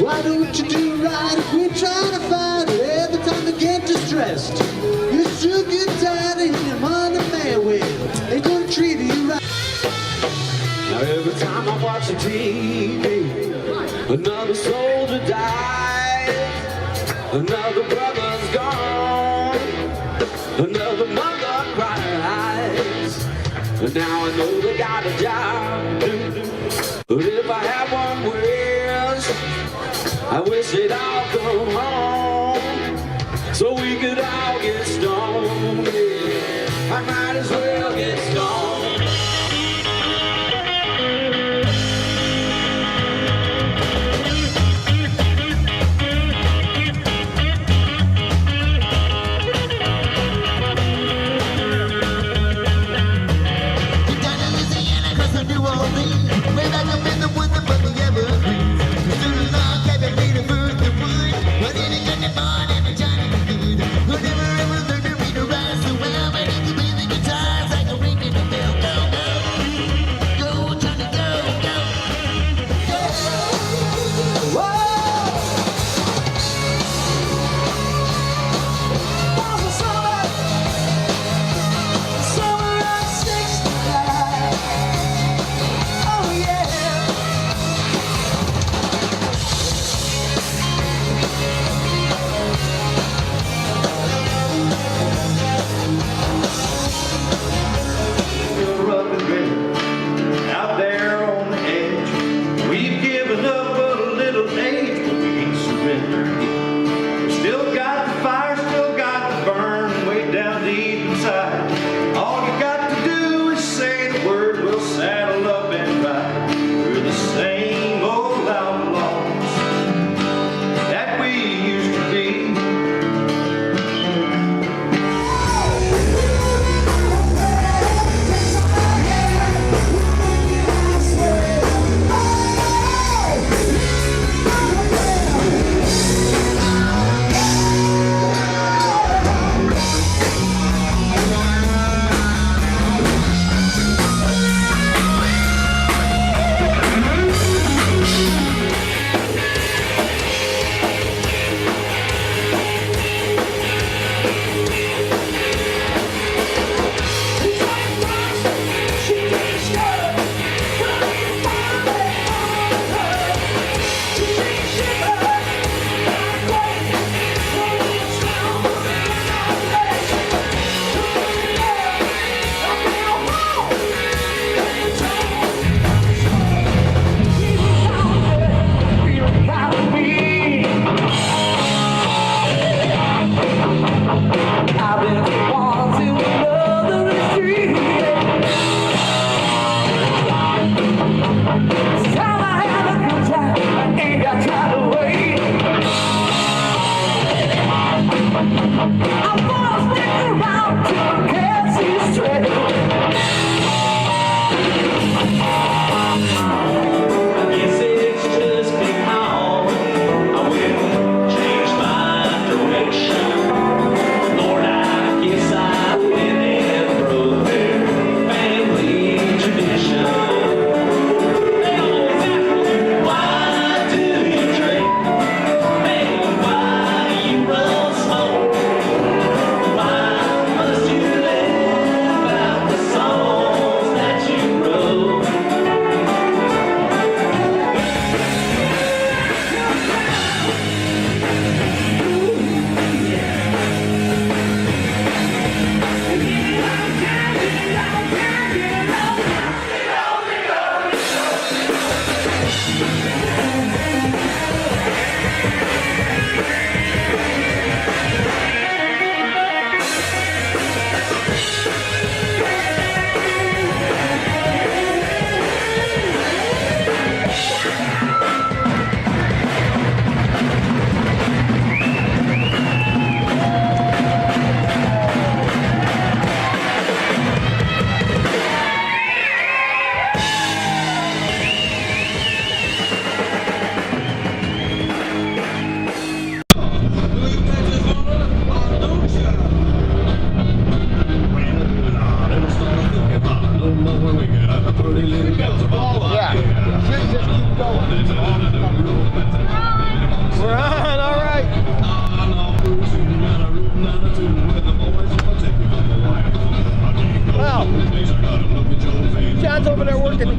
Why don't you do right if we're trying to fight it every time you get distressed? You still get tired of him on the man with. Ain't gonna treat you right. Now every time I watch the TV, another soldier dies, another brother's gone, another mother cries. And now I know they got a job to do. But if I had one wish, I wish they'd all come home so we could all get stoned. Yeah, I might as well get stoned.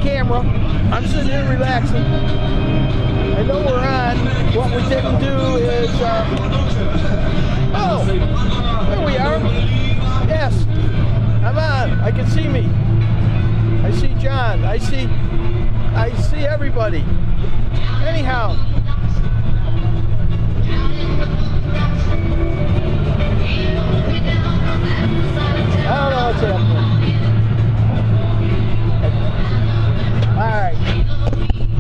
camera. I'm sitting here relaxing. I know we're on. What we didn't do is, oh, there we are. Yes, I'm on. I can see me. I see John. I see everybody. Anyhow. I don't know what's happening.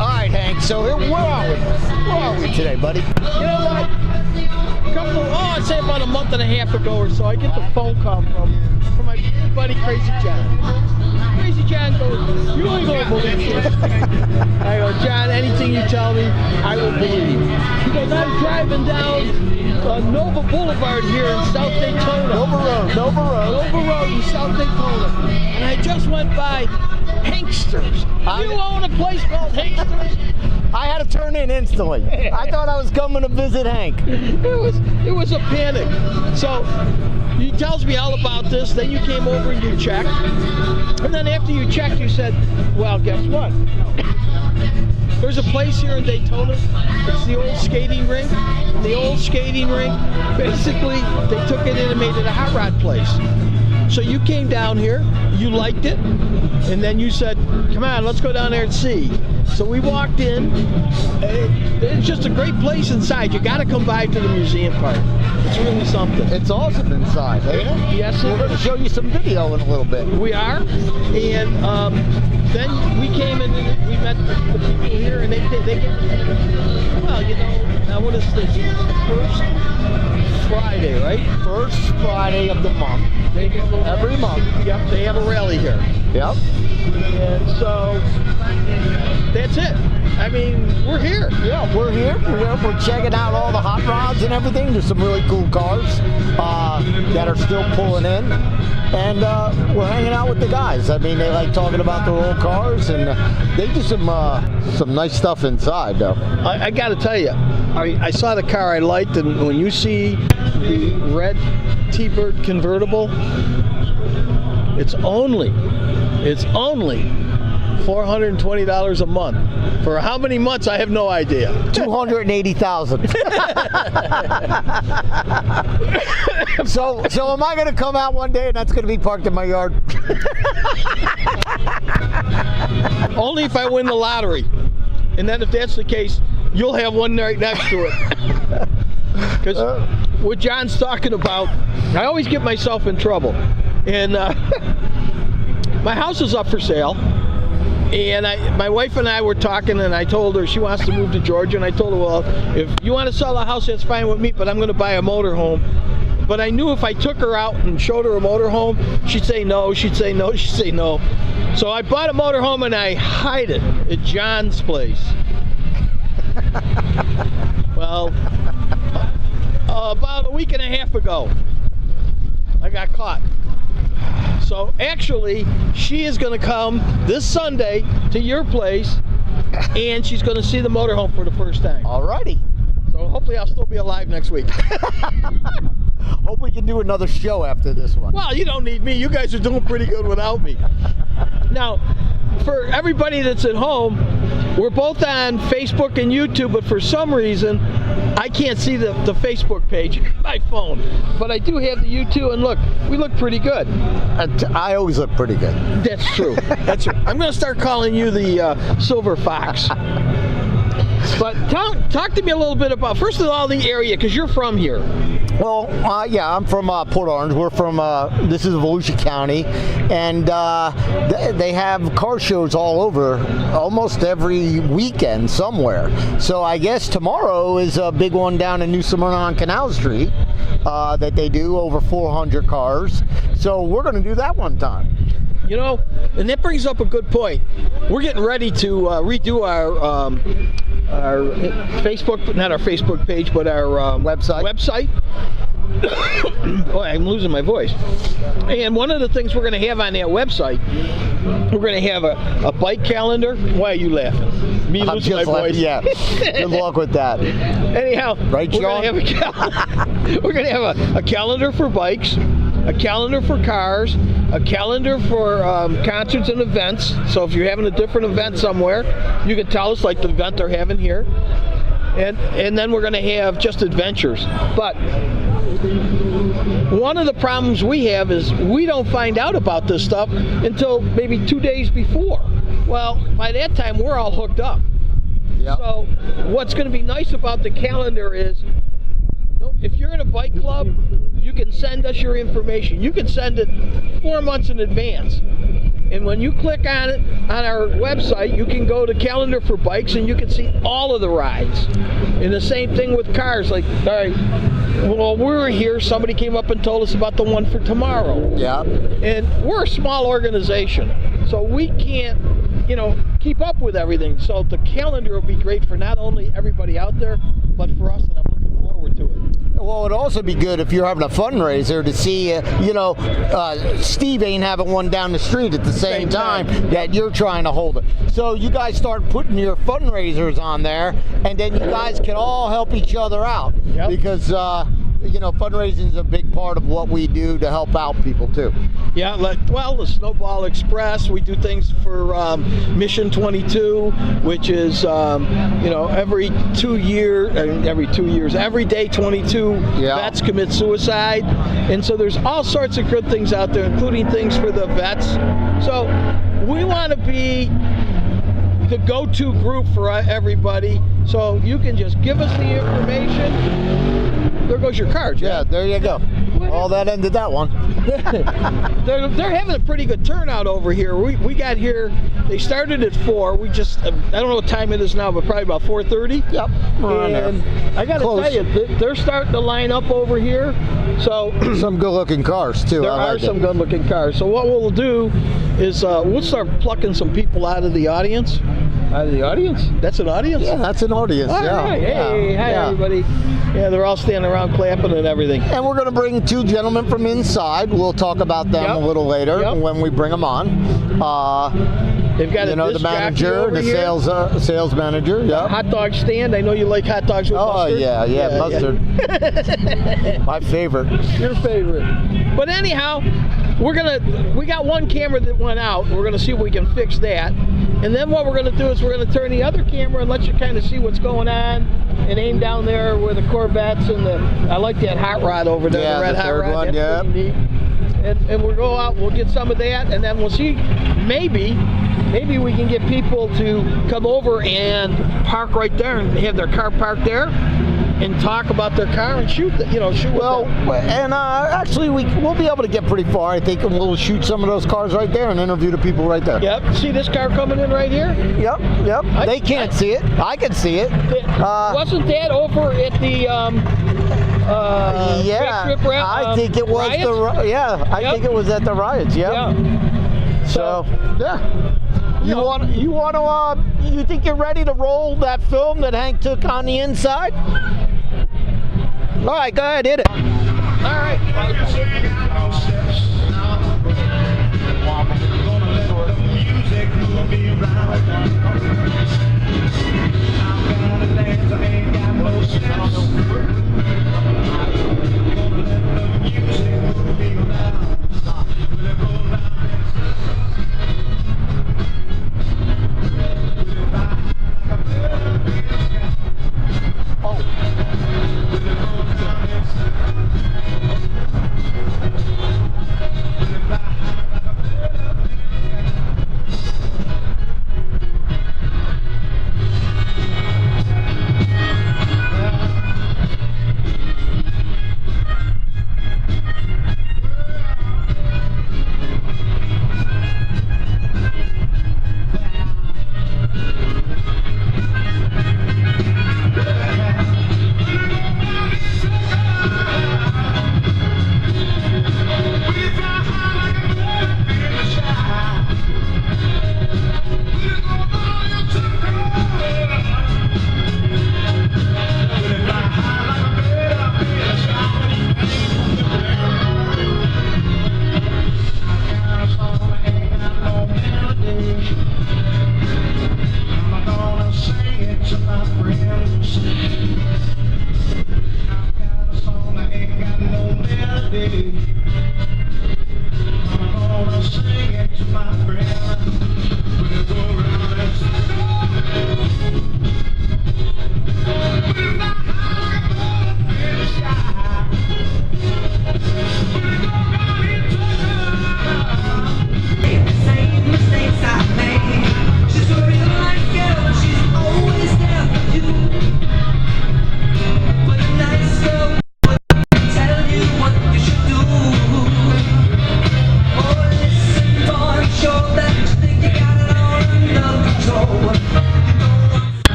All right, Hank. So where are we? Where are we today, buddy? You know what? I'd say about a month and a half ago or so, I get the phone call from my buddy Crazy John. Crazy John goes, "You ain't gonna believe this." I go, "John, anything you tell me, I will believe." He goes, "I'm driving down Nova Boulevard here in South Daytona. Nova Road in South Daytona. And I just went by Hanksters. You own a place called Hanksters?" I had to turn in instantly. I thought I was coming to visit Hank. It was a panic. So he tells me all about this. Then you came over and you checked. And then after you checked, you said, "Well, guess what? There's a place here in Daytona. It's the old skating rink. The old skating rink, basically, they took it in and made it a hot rod place. So you came down here, you liked it, and then you said, come on, let's go down there and see." So we walked in. It's just a great place inside. You got to come by to the museum part. It's really something. It's awesome inside, ain't it? Yes, we're going to show you some video in a little bit. We are, and then we came and we met the people here, and they well, you know, now what is this? First Friday, right? First Friday of the month. Every month. Yep, they have a rally here. Yep. And so that's it. I mean, we're here. Yeah, we're here. We're checking out all the hot rods and everything. There's some really cool cars that are still pulling in. And we're hanging out with the guys. I mean, they like talking about their old cars, and they do some nice stuff inside, though. I got to tell you, I saw the car I liked, and when you see the red T-Bird convertible, it's only $420 a month. For how many months, I have no idea. 280,000. So am I going to come out one day and that's going to be parked in my yard? Only if I win the lottery. And then if that's the case, you'll have one right next to it. Because what John's talking about, I always get myself in trouble. And my house is up for sale. And my wife and I were talking, and I told her she wants to move to Georgia, and I told her, well, if you want to sell a house, that's fine with me, but I'm going to buy a motorhome. But I knew if I took her out and showed her a motorhome, she'd say no, she'd say no, she'd say no. So I bought a motorhome, and I hid it at John's place. Well, about a week and a half ago, I got caught. So actually, she is going to come this Sunday to your place, and she's going to see the motorhome for the first time. Alrighty. So hopefully I'll still be alive next week. Hope we can do another show after this one. Well, you don't need me. You guys are doing pretty good without me. Now, for everybody that's at home, we're both on Facebook and YouTube, but for some reason, I can't see the Facebook page on my phone. But I do have the YouTube, and look, we look pretty good. I always look pretty good. That's true. That's true. I'm going to start calling you the Silver Fox. But talk to me a little bit about, first of all, the area, because you're from here. Well, yeah, I'm from Port Orange. We're from, this is Volusia County, and they have car shows all over, almost every weekend somewhere. So I guess tomorrow is a big one down in New Smyrna on Canal Street that they do, over 400 cars. So we're going to do that one time. You know, and that brings up a good point. We're getting ready to redo our Facebook, not our Facebook page, but our website. Boy, I'm losing my voice. And one of the things we're going to have on that website, we're going to have a bike calendar. Why are you laughing? Me losing my voice? Yeah. Good luck with that. Anyhow, right, we're going to have a calendar for bikes, a calendar for cars, a calendar for concerts and events. So if you're having a different event somewhere, you can tell us, like the event they're having here. And then we're going to have just adventures. But one of the problems we have is we don't find out about this stuff until maybe 2 days before. Well, by that time, we're all hooked up. Yep. So what's going to be nice about the calendar is, if you're in a bike club, you can send us your information. You can send it 4 months in advance. And when you click on it on our website, you can go to calendar for bikes and you can see all of the rides. And the same thing with cars. Like, all right, well, we were here, somebody came up and told us about the one for tomorrow. Yeah. And we're a small organization, so we can't, keep up with everything. So the calendar will be great for not only everybody out there, but for us, and I'm looking forward to it. Well, it'd also be good if you're having a fundraiser to see, Steve ain't having one down the street at the same time that you're trying to hold it. So you guys start putting your fundraisers on there, and then you guys can all help each other out. Yep. Because, fundraising is a big part of what we do to help out people, too. Yeah, the Snowball Express, we do things for Mission 22, which is, every 2 years, every day 22 vets commit suicide. And so there's all sorts of good things out there, including things for the vets. So we want to be the go-to group for everybody. So you can just give us the information. There goes your card. Yeah, there you go. All that ended that one. They're having a pretty good turnout over here. We got here, they started at 4. We just, I don't know what time it is now, but probably about 4:30. Yep. And I got to tell you, they're starting to line up over here. So some good-looking cars, too. There are some good-looking cars. So what we'll do is we'll start plucking some people out of the audience. Out of the audience? That's an audience? Yeah, that's an audience. All right. Hey, hi, everybody. Yeah, they're all standing around clapping and everything. And we're going to bring 2 gentlemen from inside. We'll talk about them a little later when we bring them on. They've got the manager, the sales manager. Yeah. Hot dog stand. I know you like hot dogs with mustard. Oh yeah, mustard. My favorite. Your favorite. But anyhow, we got one camera that went out. We're gonna see if we can fix that. And then what we're gonna do is we're gonna turn the other camera and let you kind of see what's going on, and aim down there where the Corvettes and I like that hot rod over there, the red hot rod. One, that's pretty neat. And we'll go out, we'll get some of that, and then we'll see, maybe we can get people to come over and park right there and have their car parked there and talk about their car and shoot with them. Actually we'll be able to get pretty far, I think, and we'll shoot some of those cars right there and interview the people right there. Yep. See this car coming in right here? Yep. They can't see it. I can see it. Wasn't that over at the I think it was riots? I think it was at the riots. Yeah. So you think you're ready to roll that film that Hank took on the inside? All right, go ahead, hit it. All right.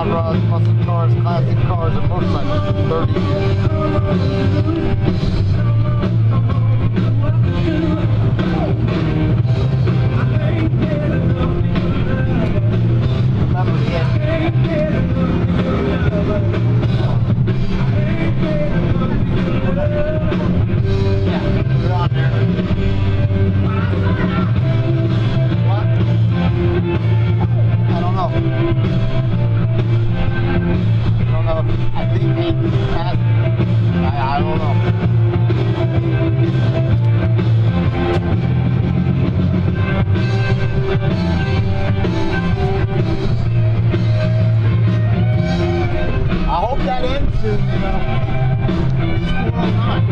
hot rods, muscle cars, classic cars, and motorcycles for 30 years. Remember the yeah, you're on there. What? I don't know. I think Hank has it. I don't know. I hope that ends soon, you know. It's 409.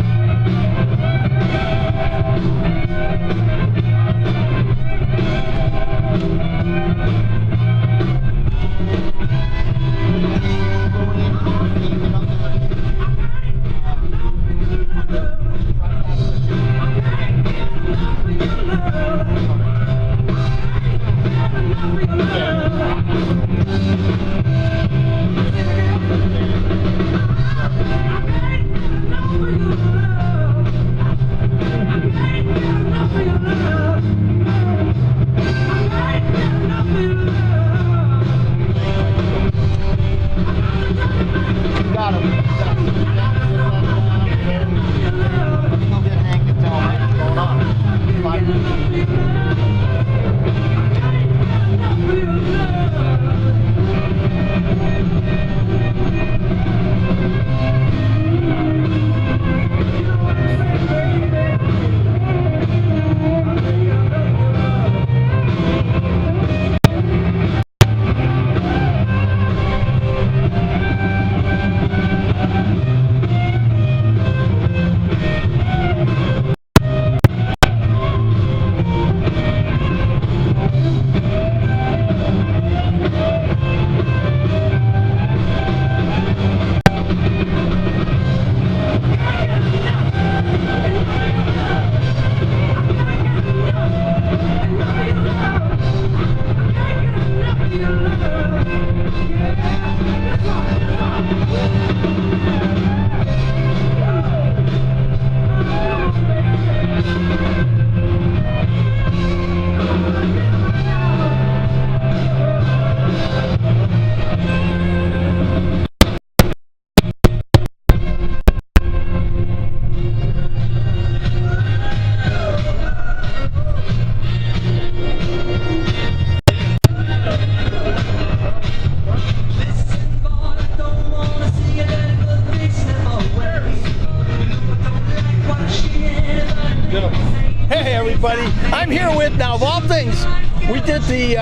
I'm here with, now of all things, we did the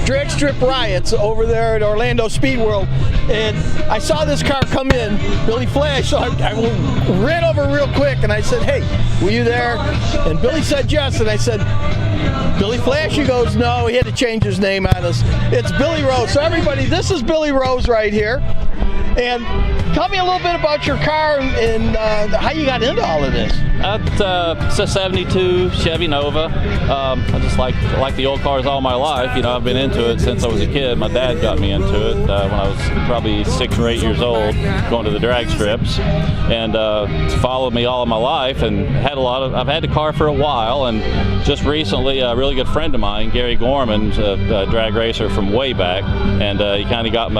drag strip riots over there at Orlando Speed World, and I saw this car come in, Billy Flash, so I ran over real quick and I said, hey, were you there? And Billy said yes, and I said, Billy Flash? He goes, no, he had to change his name on us. It's Billy Rose. So everybody, this is Billy Rose right here. And tell me a little bit about your car and how you got into all of this. It's a 72 Chevy Nova. I just like the old cars all my life. You know, I've been into it since I was a kid. My dad got me into it when I was probably 6 or 8 years old, going to the drag strips, and followed me all of my life. And I've had the car for a while, and just recently, a really good friend of mine, Gary Gorman's a drag racer from way back, and he kind of got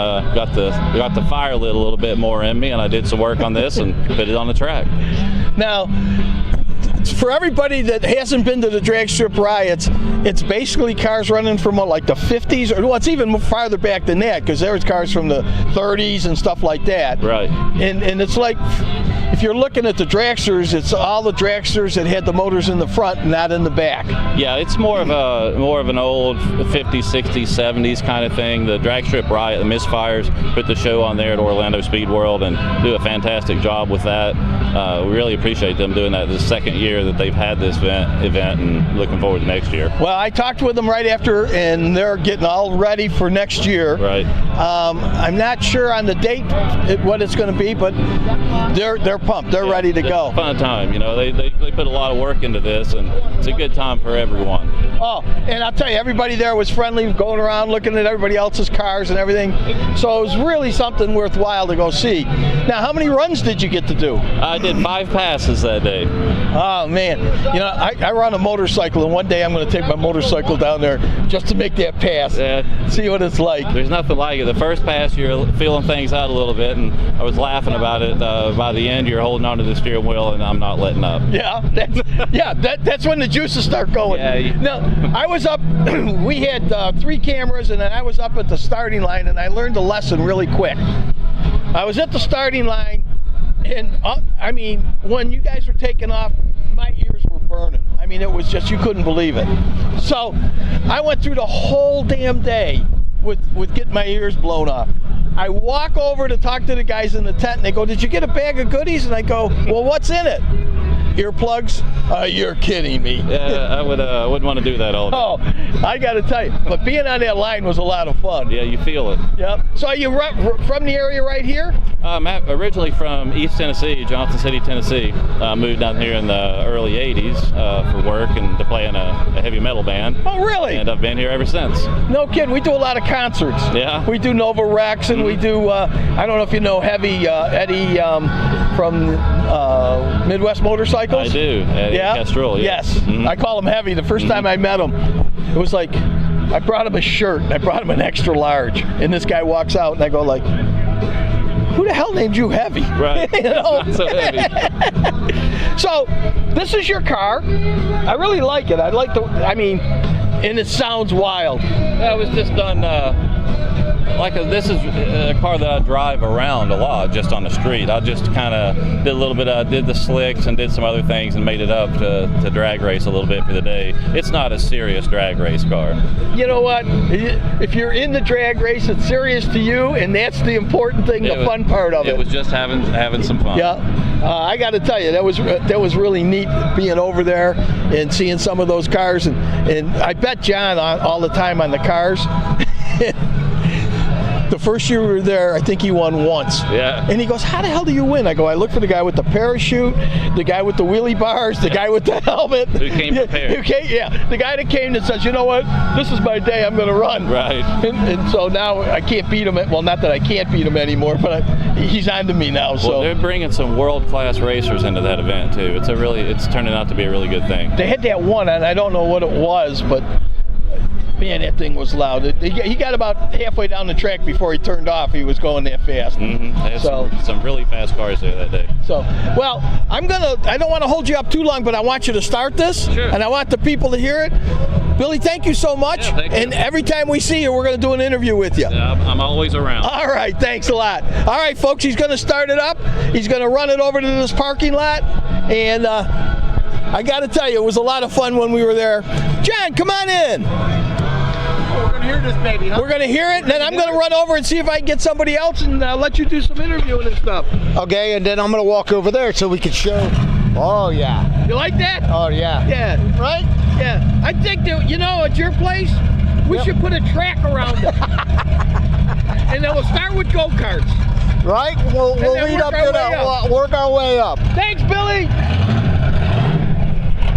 the fire lit a little bit more in me, and I did some work on this and put it on the track. Now, for everybody that hasn't been to the drag strip riots, it's basically cars running from like the 50s, or well, it's even farther back than that, because there was cars from the 30s and stuff like that. Right. And it's like, if you're looking at the dragsters, it's all the dragsters that had the motors in the front, not in the back. Yeah, it's more of an old 50s, 60s, 70s kind of thing. The drag strip riot, the Misfires, put the show on there at Orlando Speed World and do a fantastic job with that. We really appreciate them doing that. This is the second year that they've had this event, and looking forward to next year. Well, I talked with them right after, and they're getting all ready for next year. Right. I'm not sure on the date what it's going to be, but they're pumped. They're ready to go. It's a fun time. You know, they put a lot of work into this, and it's a good time for everyone. Oh, and I'll tell you, everybody there was friendly, going around looking at everybody else's cars and everything. So it was really something worthwhile to go see. Now, how many runs did you get to do? I did 5 passes that day. Oh, man. You know, I run a motorcycle, and one day I'm going to take my motorcycle down there just to make that pass. Yeah. See what it's like. There's nothing like it. The first pass, you're feeling things out a little bit, and I was laughing about it. By the end, you're holding onto the steering wheel, and I'm not letting up. Yeah, that's when the juices start going. Yeah. Now, I was up, we had 3 cameras, and then I was up at the starting line, and I learned a lesson really quick. I was at the starting line, and I mean, when you guys were taking off, my ears were burning. I mean, it was just, you couldn't believe it. So I went through the whole damn day with getting my ears blown off. I walk over to talk to the guys in the tent, and they go, "Did you get a bag of goodies?" And I go, "Well, what's in it?" Earplugs? You're kidding me. Yeah, I wouldn't want to do that all day. Oh, I got to tell you, but being on that line was a lot of fun. Yeah, you feel it. Yep. So are you from the area right here? I'm originally from East Tennessee, Johnson City, Tennessee. Moved down here in the early 80s for work and to play in a heavy metal band. Oh, really? And I've been here ever since. No kidding. We do a lot of concerts. Yeah. We do Nova Rex, and we do, I don't know if you know Heavy Eddie from Midwest Motorcycles. I do. Yeah? Kestrel, Yes. Mm-hmm. I call him Heavy. The first time I met him, it was like, I brought him a shirt, and I brought him an extra large, and this guy walks out, and I go like, who the hell named you Heavy? Right. You know? It's not so heavy. So, this is your car. I really like it. I like and it sounds wild. Yeah, it was just done, this is a car that I drive around a lot, just on the street. I just kind of did a little bit, did the slicks and did some other things and made it up to drag race a little bit for the day. It's not a serious drag race car. You know what? If you're in the drag race, it's serious to you, and that's the important thing, the fun part of it. It was just having some fun. Yeah. I got to tell you, that was really neat being over there and seeing some of those cars, and I bet John all the time on the cars. The first year we were there, I think he won once. Yeah. And he goes, "How the hell do you win?" I go, "I look for the guy with the parachute, the guy with the wheelie bars, the guy with the helmet." Who came prepared. The guy that came that says, "You know what? This is my day. I'm going to run." Right. And so now I can't beat him. Well, not that I can't beat him anymore, but he's on to me now. Well, so they're bringing some world-class racers into that event too. It's turning out to be a really good thing. They had that one, and I don't know what it was, but man, that thing was loud. He got about halfway down the track before he turned off. He was going that fast. Mm-hmm. They had So some really fast cars there that day. So, well, I don't want to hold you up too long, but I want you to start this, Sure. And I want the people to hear it. Billy, thank you so much. Yeah, thank you. And every time we see you, we're going to do an interview with you. Yeah, I'm always around. All right, thanks a lot. All right, folks, he's going to start it up. He's going to run it over to this parking lot, and I got to tell you, it was a lot of fun when we were there. John, come on in. We're going to hear this baby, huh? We're going to hear it, and then I'm going to run over and see if I can get somebody else and let you do some interviewing and stuff. Okay, and then I'm going to walk over there so we can show. Oh, yeah. You like that? Oh, yeah. Yeah. Right? Yeah. I think that, at your place, we should put a track around it. And then we'll start with go-karts. Right? We'll lead up to that. Work our way up. Thanks, Billy.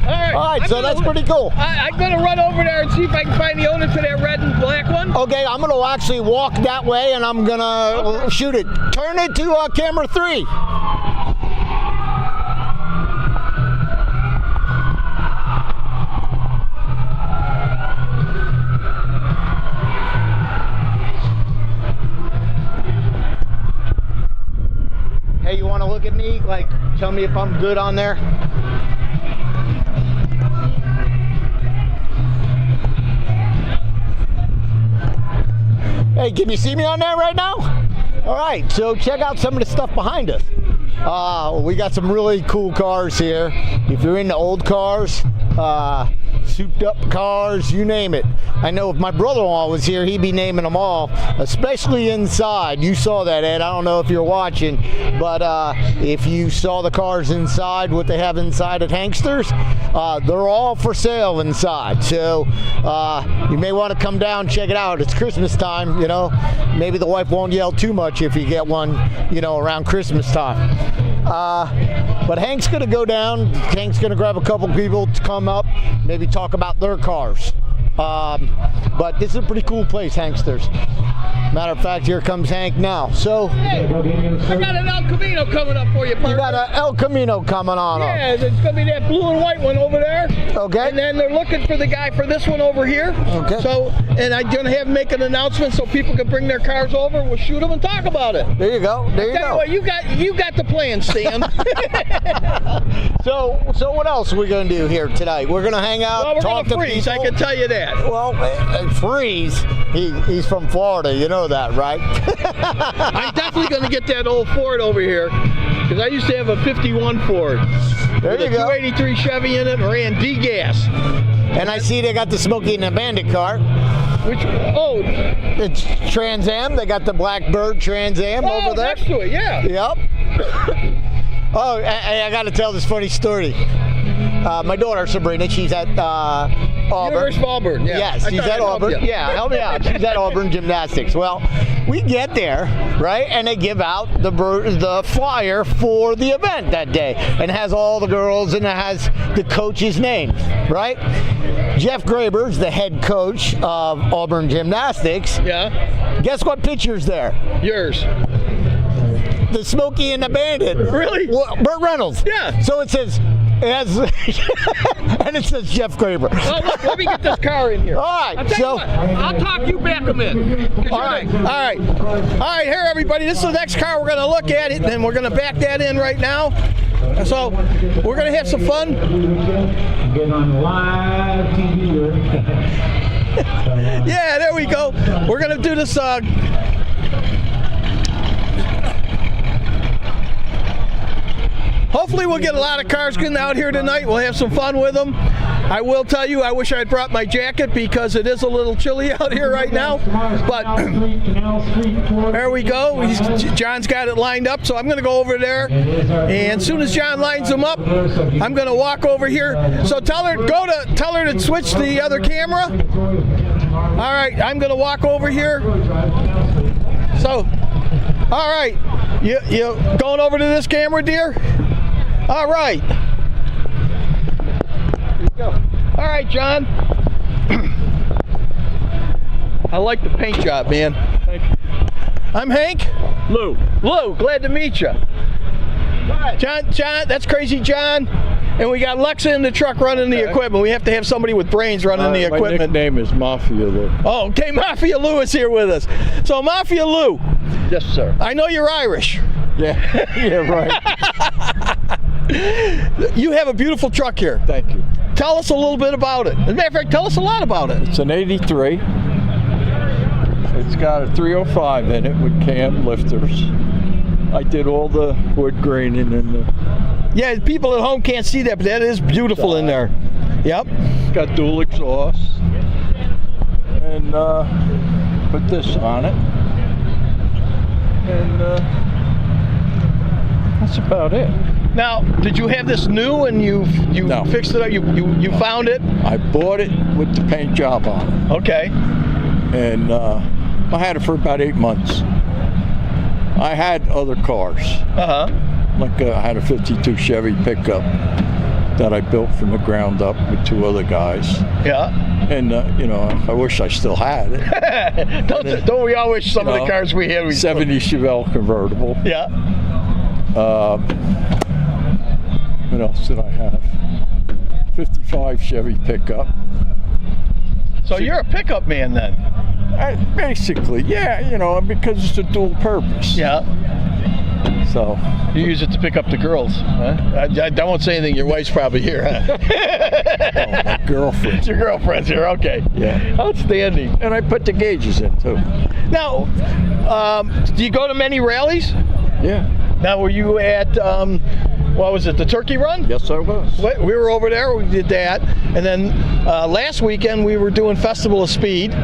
All right, so that's pretty cool. I'm going to run over there and see if I can find the owner to that red and black one. Okay, I'm going to actually walk that way, and I'm going to shoot it. Turn it to camera 3. Hey, you want to look at me? Like, tell me if I'm good on there? Hey, can you see me on there right now? All right, so check out some of the stuff behind us. We got some really cool cars here. If you're into old cars, souped up cars, you name it. I know if my brother-in-law was here, he'd be naming them all, especially inside. You saw that, Ed. I don't know if you're watching, but if you saw the cars inside, what they have inside at Hanksters, they're all for sale inside. So you may want to come down, check it out. It's Christmas time, Maybe the wife won't yell too much if you get one, around Christmas time. But Hank's going to go down. Hank's going to grab a couple people to come up, maybe talk about their cars. But this is a pretty cool place, Hanksters. Matter of fact, here comes Hank now. So, hey, I got an El Camino coming up for you, partner. You got an El Camino coming on. Yeah, it's going to be that blue and white one over there. Okay. And then they're looking for the guy for this one over here. Okay. So, and I'm going to have him make an announcement so people can bring their cars over. We'll shoot them and talk about it. There you go. There you go. What, you got the plan, Stan. So what else are we going to do here tonight? We're going to hang out, well, we're talk gonna to freeze, people. I can tell you that. Well, freeze. He's from Florida. You know that, right? I'm definitely going to get that old Ford over here because I used to have a 51 Ford. There with you a go. 283 Chevy in it, ran D-gas. And I see they got the Smokey and the Bandit car. Which, oh. It's Trans Am. They got the Blackbird Trans Am over there. Next to it, yeah. Yep. Oh, I got to tell this funny story. My daughter Sabrina, she's at Auburn. University of Auburn, yeah. Yes, she's at Auburn. Yeah, help me out. She's at Auburn Gymnastics. Well, we get there, right, and they give out the flyer for the event that day, and it has all the girls and it has the coach's name, right? Jeff Graber's the head coach of Auburn Gymnastics. Yeah. Guess what picture's there? Yours. The Smokey and the Bandit. Really? Well, Burt Reynolds. Yeah. So it says, and it says Jeff Graber. Oh, look, let me get this car in here. All right. I'll talk you back a minute. All right. Here, everybody. This is the next car we're going to look at it, and we're going to back that in right now. So we're going to have some fun. Get on live TV. Yeah, there we go. We're going to do this. Hopefully we'll get a lot of cars getting out here tonight. We'll have some fun with them. I will tell you, I wish I had brought my jacket because it is a little chilly out here right now. But there we go. John's got it lined up, so I'm going to go over there. And as soon as John lines them up, I'm going to walk over here. So tell her to switch the other camera. All right, I'm going to walk over here. So, all right, you going over to this camera, dear? All right. Here you go. All right, John. I like the paint job, man. Thank you. I'm Hank. Lou, glad to meet you. John, that's Crazy John. And we got Lexa in the truck running the equipment. We have to have somebody with brains running the equipment. My nickname is Mafia Lou. Oh, okay, Mafia Lou is here with us. So, Mafia Lou. Yes, sir. I know you're Irish. Yeah, yeah, right. You have a beautiful truck here. Thank you. Tell us a little bit about it. As a matter of fact, tell us a lot about it. It's an 83. It's got a 305 in it with cam lifters. I did all the wood graining and the... Yeah, people at home can't see that, but that is beautiful in there. Yep. Got dual exhaust. And put this on it. And that's about it. Now, did you have this new and you No. fixed it up? You found it? I bought it with the paint job on it. Okay. And I had it for about 8 months. I had other cars. Uh-huh. Like I had a 52 Chevy pickup that I built from the ground up with 2 other guys. Yeah. And, I wish I still had it. Don't we all wish some of the cars we had? 70 Chevelle convertible. Yeah. What else did I have? 55 Chevy pickup. So you're a pickup man then? Basically, yeah, because it's a dual purpose. Yeah. So you use it to pick up the girls, huh? I won't say anything. Your wife's probably here, huh? Oh, my girlfriend. Your girlfriend's here, okay. Yeah. Outstanding. And I put the gauges in too. Now, do you go to many rallies? Yeah. Now, were you at, what was it, the Turkey Run? Yes, I was. We were over there, we did that. And then last weekend we were doing Festival of Speed.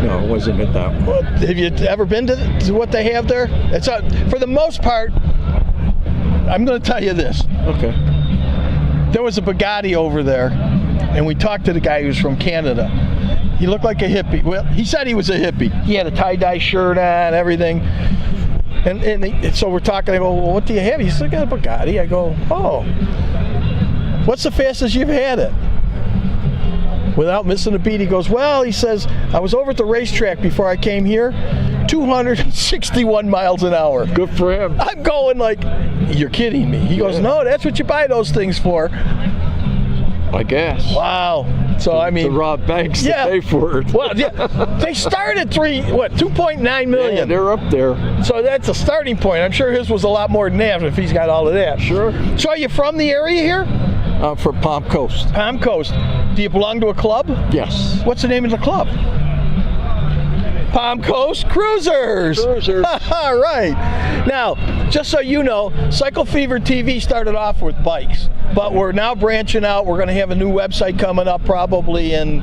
No, it wasn't at that one. Have you ever been to what they have there? It's for the most part, I'm going to tell you this. Okay. There was a Bugatti over there, and we talked to the guy who's from Canada. He looked like a hippie. Well, he said he was a hippie. He had a tie-dye shirt on, everything. And so we're talking. I go, well, what do you have? He said, I got a Bugatti. I go, oh, what's the fastest you've had it? Without missing a beat, he goes, well, he says, I was over at the racetrack before I came here, 261 miles an hour. Good for him. I'm going like, you're kidding me. He goes, no, that's what you buy those things for. I guess. Wow. So, I mean. To rob banks to pay for it. Well, yeah, they start at 2.9 million. Yeah, they're up there. So that's a starting point. I'm sure his was a lot more than that if he's got all of that. Sure. So are you from the area here? I'm from Palm Coast. Palm Coast. Do you belong to a club? Yes. What's the name of the club? Palm Coast Cruisers. Cruisers. All right. Now, just so you know, Cycle Fever TV started off with bikes, but we're now branching out. We're going to have a new website coming up probably in,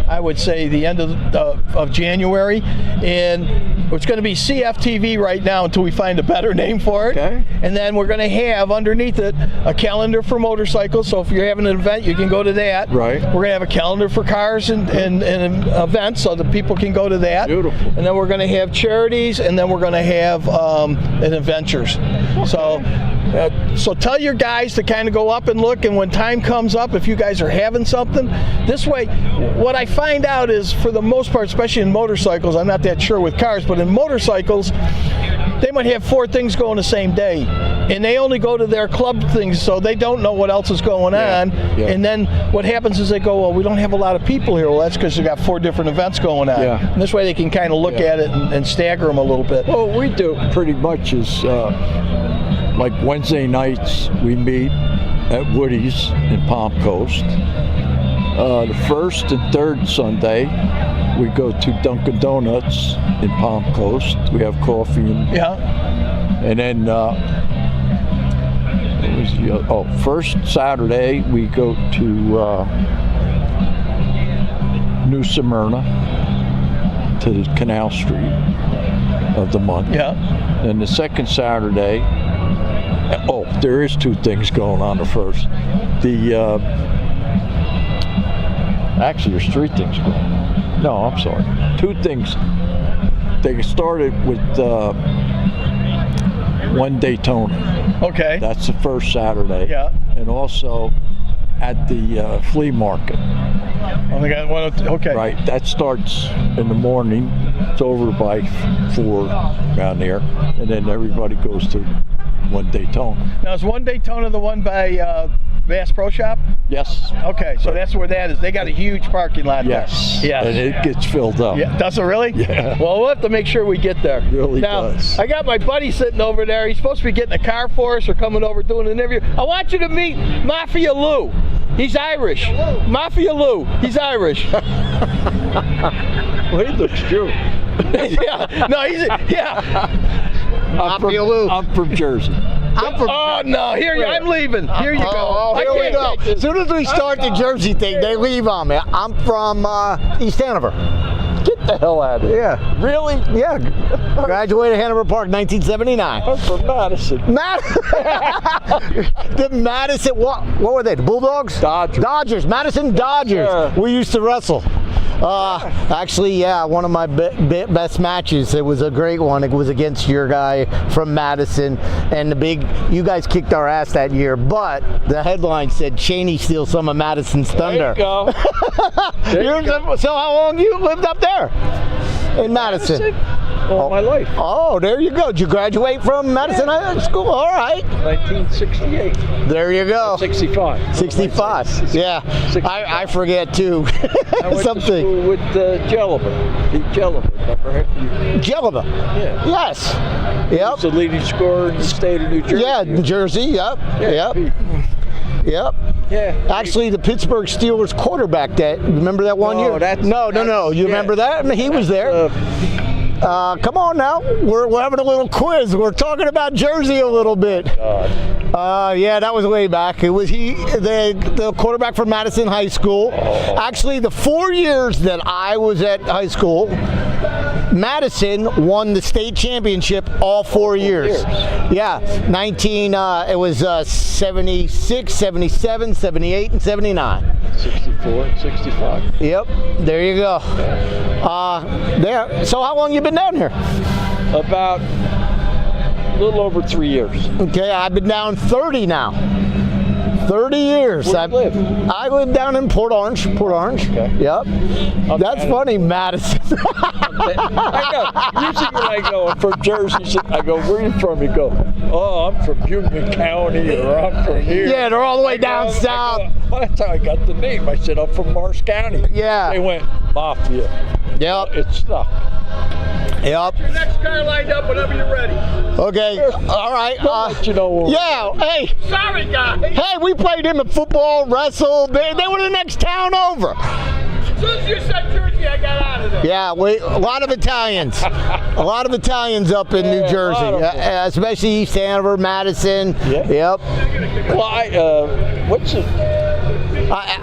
I would say, the end of January, and it's going to be CFTV right now until we find a better name for it. Okay. And then we're going to have underneath it a calendar for motorcycles. So if you're having an event, you can go to that. Right. We're going to have a calendar for cars and events, so that people can go to that. Beautiful. And then we're going to have charities, and then we're going to have an adventures. Okay. So tell your guys to kind of go up and look, and when time comes up, if you guys are having something, this way, what I find out is, for the most part, especially in motorcycles, I'm not that sure with cars, but in motorcycles, they might have 4 things going the same day, and they only go to their club things, so they don't know what else is going on. Yeah. And then what happens is they go, well, we don't have a lot of people here. Well, that's because they got 4 different events going on. Yeah. And this way they can kind of look at it and stagger them a little bit. Well, what we do pretty much is like Wednesday nights we meet at Woody's in Palm Coast. The first and third Sunday we go to Dunkin' Donuts in Palm Coast. We have coffee and then first Saturday we go to New Smyrna to the Canal Street of the month. Yeah. And the second Saturday, there is 2 things going on the first. Actually, there's 3 things going on. No, I'm sorry. 2 things. They started with one Daytona. Okay. That's the first Saturday. Yeah. And also at the flea market. Okay. Right. That starts in the morning. It's over by 4 around there. And then everybody goes to one Daytona. Now, is one Daytona the one by Bass Pro Shop? Yes. Okay, so that's where that is. They got a huge parking lot Yes. there. Yes. And it gets filled up. Yeah. Does it really? Yeah. Well, we'll have to make sure we get there. It really now, does. I got my buddy sitting over there. He's supposed to be getting a car for us or coming over doing an interview. I want you to meet Mafia Lou. He's Irish. Mafia Lou. He's Irish. Well, he looks Jew. Yeah. No, Mafia Lou. I'm from Jersey. Oh no! I'm leaving. Here you go. Oh, here we go. As soon as we start the Jersey thing, they leave on me. I'm from East Hanover. Get the hell out of here. Yeah. Really? Yeah. Graduated Hanover Park, 1979. I'm from Madison. The Madison, what were they? The Bulldogs? Dodgers. Madison Dodgers. Yeah. We used to wrestle. Actually, yeah, one of my best matches. It was a great one. It was against your guy from Madison, and you guys kicked our ass that year. But the headline said Cheney steals some of Madison's thunder. There you go. So how long you lived up there in Madison? All my life. Oh, there you go. Did you graduate from Madison High School? All right. 1968. There you go. 65. 65. Yeah. 65. I forget too. I went Something. to school with Jelliver. Pete Jelliver. Jelliver. Yeah. Yes. He's Yep. the leading scorer in the state of New Jersey. Yeah, New Jersey. Yep. Yeah, Yep. Yep. Yeah. Actually, the Pittsburgh Steelers quarterback remember that one year? No. You remember that? He was there. Come on now. We're having a little quiz. We're talking about Jersey a little bit. Yeah, that was way back. It was the quarterback from Madison High School. Actually, the 4 years that I was at high school, Madison won the state championship all 4 years. Yeah, it was 76, 77, 78, and 79. 64 and 65. Yep, there you go. So how long you been down here? About little over 3 years. Okay, I've been down 30 now. 30 years. Where do you live? I live down in Port Orange. Okay. Yep. That's funny, Madison. I know. Usually when I go, I'm from Jersey, I go, where are you from? You go, oh, I'm from Union County, or I'm from here. Yeah, they're all the way down south. That's how I got the name. I said, I'm from Morris County. Yeah. They went, Mafia. Yep. It's stuck. Yep. Your next car lined up whenever you're ready. Okay. All right. I'll let you know. Yeah. Hey. Sorry, guys. Hey, we played him at football, wrestled. They were the next town over. As soon as you said Jersey, I got out of there. Yeah, a lot of Italians. A lot of Italians up in New Jersey, especially East Hanover, Madison. Yeah. Yep. Well, what's it?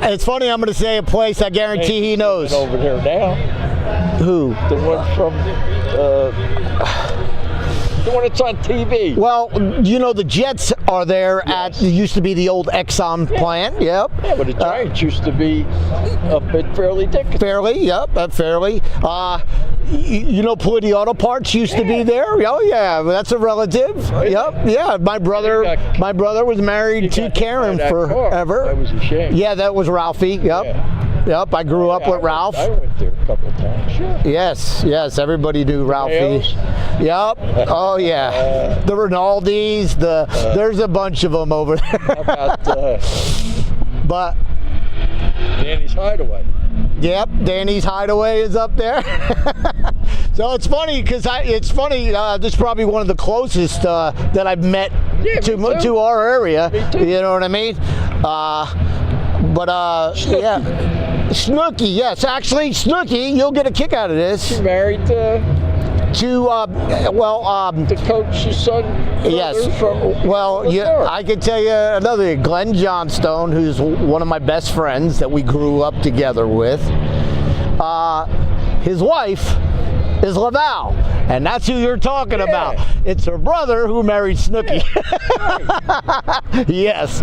It's funny, I'm going to say a place I guarantee he knows. Over there now. Who? The one from, the one that's on TV. Well, you know, the Jets are there at, it used to be the old Exxon plant. Yep. Yeah, but the Giants used to be up at Fairleigh Dickinson. Fairleigh, yep, at Fairleigh. You know, Politi Auto Parts used to be there. Oh yeah, that's a relative. Yep, yeah. My brother was married to Karen forever. That was a shame. Yeah, that was Ralphie. Yep, yep. I grew up with Ralph. I went there a couple of times. Sure. Yes, everybody knew Ralphie. Yep. Oh yeah. The Rinaldis. There's a bunch of them over there. How about But Danny's Hideaway? Yep, Danny's Hideaway is up there. So it's funny because this is probably one of the closest that I've met to our area. You know what I mean? Yeah, Snooky. Yes, actually, Snooky. You'll get a kick out of this. She married to the coach's son. Yes. I can tell you another. Glenn Johnstone, who's one of my best friends that we grew up together with. His wife is Laval, and that's who you're talking about. It's her brother who married Snooky. Yes.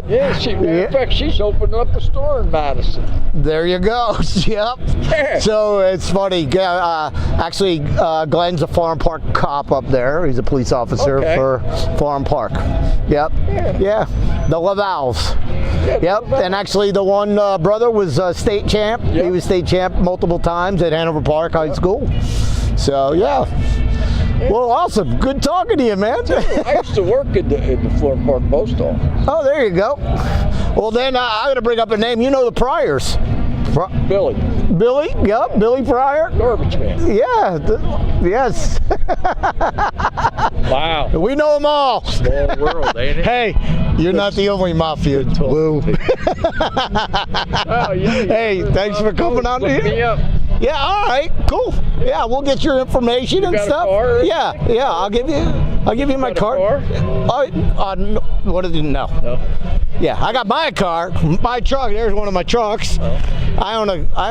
Yeah, in fact, she's opening up a store in Madison. There you go. Yep. Yeah. So it's funny. Actually, Glenn's a Farm Park cop up there. He's a police officer for Farm Park. Yep. Yeah. The Lavals. Yep. And actually, the one brother was state champ. Yep. He was state champ multiple times at Hanover Park High School. So yeah. Well, awesome. Good talking to you, man. I used to work in the Florham Park Post Office. Oh, there you go. Well, then I'm going to bring up a name. You know the Pryors. Billy. Billy? Yep, Billy Pryor. Garbage man. Yeah. Yes. Wow. We know them all. Small world, ain't it? Hey, you're not the only mafia. Woo. Oh, yeah. Hey, thanks for coming on Look here. me up. Yeah, all right, cool. Yeah, we'll get your information and got a stuff. car? Yeah, I'll give you my card. No, what did you know? No. Yeah, I got my car, my truck. There's one of my trucks. Oh. I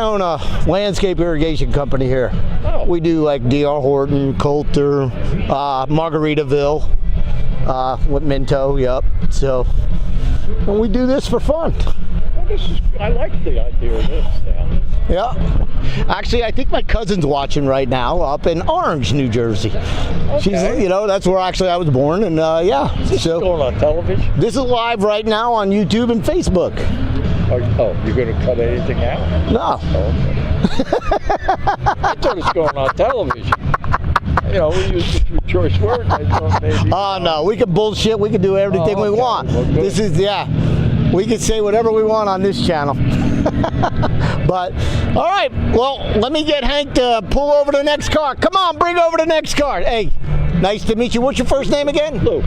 own a landscape irrigation company here. Oh. We do like D.R. Horton, Coulter, Margaritaville, with Minto. Yep. So, and we do this for fun. Well, I like the idea of this now. Yeah. Actually, I think my cousin's watching right now up in Orange, New Jersey. Okay. She's, that's where actually I was born, and yeah. Is this going on television? This is live right now on YouTube and Facebook. Oh, you're going to cut anything out? No. Oh, okay. I thought it was going on television. We use the choice word. I thought maybe. Oh, no. We can bullshit. We can do everything we want. Well, this is, we can say whatever we want on this channel. But, all right. Well, let me get Hank to pull over the next car. Come on, bring over the next car. Hey, nice to meet you. What's your first name again? Lou.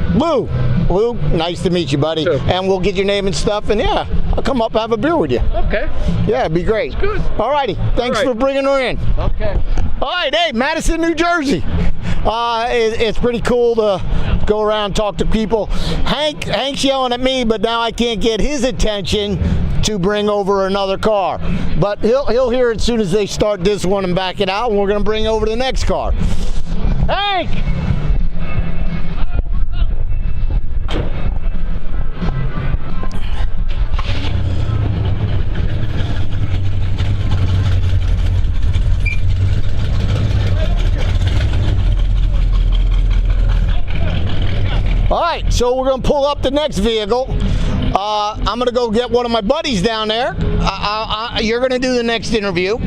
Lou, nice to meet you, buddy. Sure. And we'll get your name and stuff, and I'll come up and have a beer with you. Okay. Yeah, it'd be great. That's good. All righty. Thanks for bringing her in. Okay. All right, hey, Madison, New Jersey. It's pretty cool to go around and talk to people. Hank's yelling at me, but now I can't get his attention to bring over another car. But he'll hear it as soon as they start this one and back it out, and we're going to bring over the next car. Hank! All right, so we're going to pull up the next vehicle. I'm going to go get one of my buddies down there. You're going to do the next interview.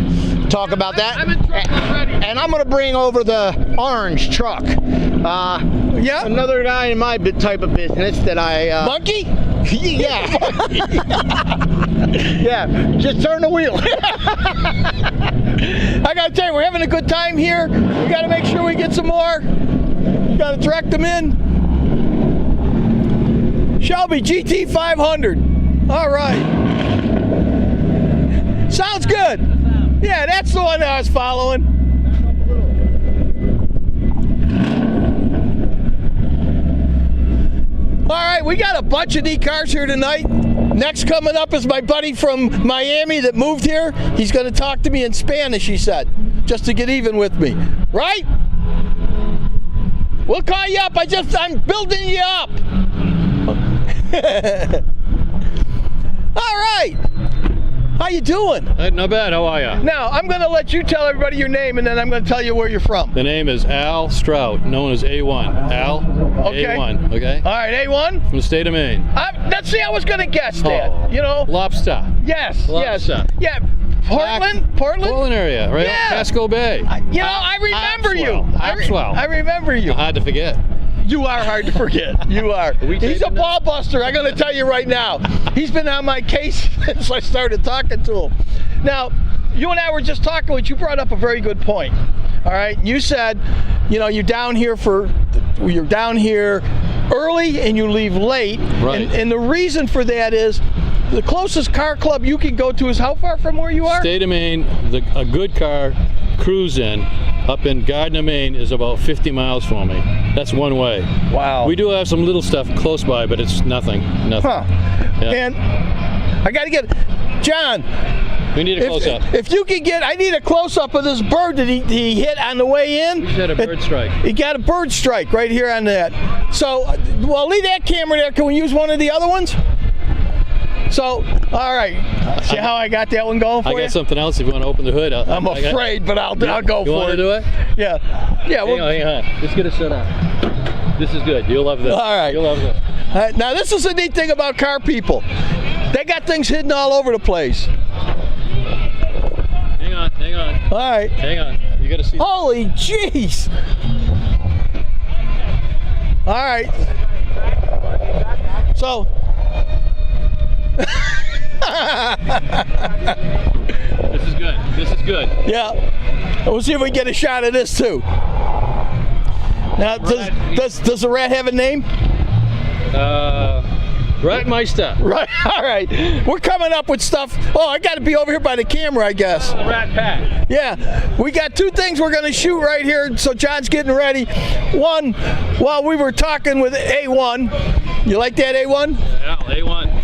Talk about that. I'm in trouble already. And I'm going to bring over the orange truck. Yeah. Another guy in my type of business that I... Monkey? Yeah. Yeah, just turn the wheel. I gotta tell you, we're having a good time here. We gotta make sure we get some more. Gotta direct them in. Shelby GT 500. All right. Sounds good. Yeah, that's the one that I was following. All right, we got a bunch of neat cars here tonight. Next coming up is my buddy from Miami that moved here. He's going to talk to me in Spanish, he said, just to get even with me. Right? We'll call you up. I'm building you up. All right. How you doing? Not bad. How are you? Now, I'm going to let you tell everybody your name, and then I'm going to tell you where you're from. The name is Al Strout, known as A1. Al? Okay. A1, okay? All right, A1? From the state of Maine. Let's see, I was going to guess that. Oh. You know? Lobster. Yes, Lobster. yes. Yeah. Portland? Portland area, right? Yeah. Casco Bay. You know, I remember you. Axwell. I remember you. Hard to forget. You are hard to forget. You are. He's a ball buster. I'm going to tell you right now. He's been on my case since I started talking to him. Now, you and I were just talking, but you brought up a very good point. All right, you said, you know, you're down here early and you leave late. Right. And the reason for that is the closest car club you can go to is how far from where you are? State of Maine, a good car cruise in up in Gardner, Maine is about 50 miles from me. That's one way. Wow. We do have some little stuff close by, but it's nothing. Huh. Yeah. And I got to get, John. We need a close-up. If you can get, I need a close-up of this bird that he hit on the way in. He had a bird strike. He got a bird strike right here on that. So, well, leave that camera there. Can we use one of the other ones? So, all right. See how I got that one going for you? I got something else if you want to open the hood. I'm afraid, but I'll go for it. You want to do it? Yeah. Yeah. Hang on. Let's get it set up. This is good. You'll love this. All right. You'll love this. All right. Now, this is the neat thing about car people. They got things hidden all over the place. Hang on. All right. Hang on. You got to see. Holy jeez. All right. So. This is good. This is good. Yeah. We'll see if we can get a shot of this too. Now, does the rat have a name? Ratmeister. Right. All right. We're coming up with stuff. Oh, I got to be over here by the camera, I guess. The Rat Pack. Yeah. We got two things we're going to shoot right here. So John's getting ready. One, while we were talking with A1. You like that, A1? Yeah, A1.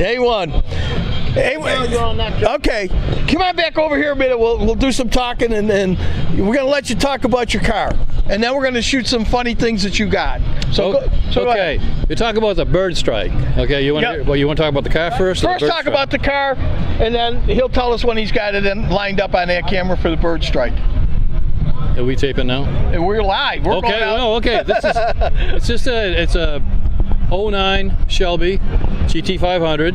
A1. Okay, come on back over here a minute. We'll do some talking, and then we're gonna let you talk about your car, and then we're gonna shoot some funny things that you got. So, go okay, ahead. you talk about the bird strike. Okay, you want to talk about the car first? First, talk about the car, and then he'll tell us when he's got it in, lined up on that camera for the bird strike. Are we taping now? And we're live. We're okay. Going out. No, okay. It's a 09 Shelby GT 500.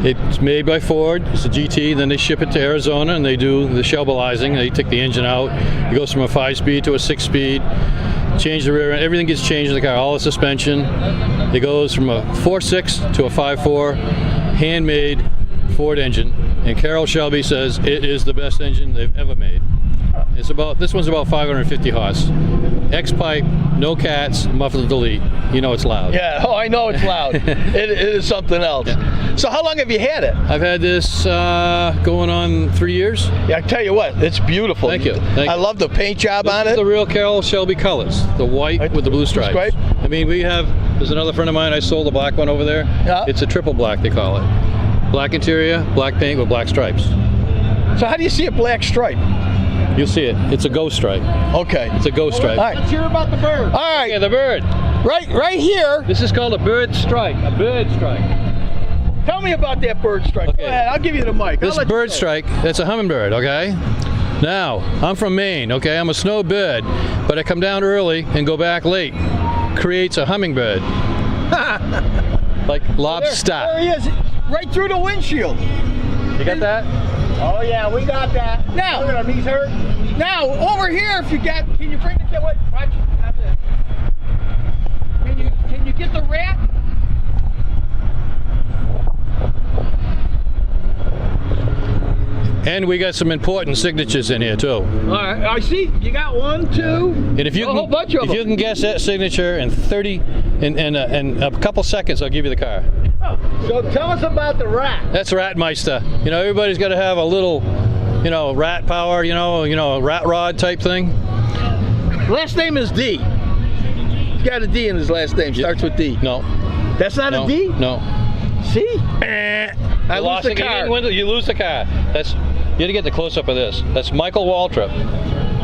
It's made by Ford. It's a GT. Then they ship it to Arizona and they do the Shelbyizing. They take the engine out. It goes from a 5-speed to a 6-speed. Change the rear end. Everything gets changed in the car. All the suspension. It goes from a 4.6 to a 5.4 handmade Ford engine. And Carroll Shelby says it is the best engine they've ever made. This one's about 550 horse. X-pipe, no cats, muffler delete. You know it's loud. Yeah, oh, I know it's loud. it is something else. Yeah. So how long have you had it? I've had this going on 3 years. Yeah, I tell you what, it's beautiful. Thank you. I love the paint job on it. This is the real Carroll Shelby colors, the white with the blue stripes. I mean, there's another friend of mine, I sold the black one over there. Yeah. It's a triple black, they call it. Black interior, black paint with black stripes. So how do you see a black stripe? You'll see it. It's a ghost stripe. Okay. It's a ghost stripe. All right. Let's hear about the bird. All right. Yeah, the bird. Right here. This is called a bird strike. A bird strike. Tell me about that bird strike. Okay. Go ahead. I'll give you the mic. This bird strike, that's a hummingbird, okay? Now, I'm from Maine, okay? I'm a snowbird, but I come down early and go back late. Creates a hummingbird. Like lobster. There he is, right through the windshield. You got that? Oh yeah, we got that. Now, Look at him, he's hurt. now over here, if you got, can you bring the kid? Watch. Can you get the rat? And we got some important signatures in here too. All right, I see. You got 1, 2. And if you a whole bunch of if them. you can guess that signature in 30 in a couple seconds, I'll give you the car. So tell us about the rat. That's Ratmeister. You know, everybody's got to have a little, you know, rat power. You know, a rat rod type thing. Last name is D. He's got a D in his last name. Starts with D. No. That's not No. a D? No. See? I lost the car. You lose the car. You got to get the close up of this. That's Michael Waltrip.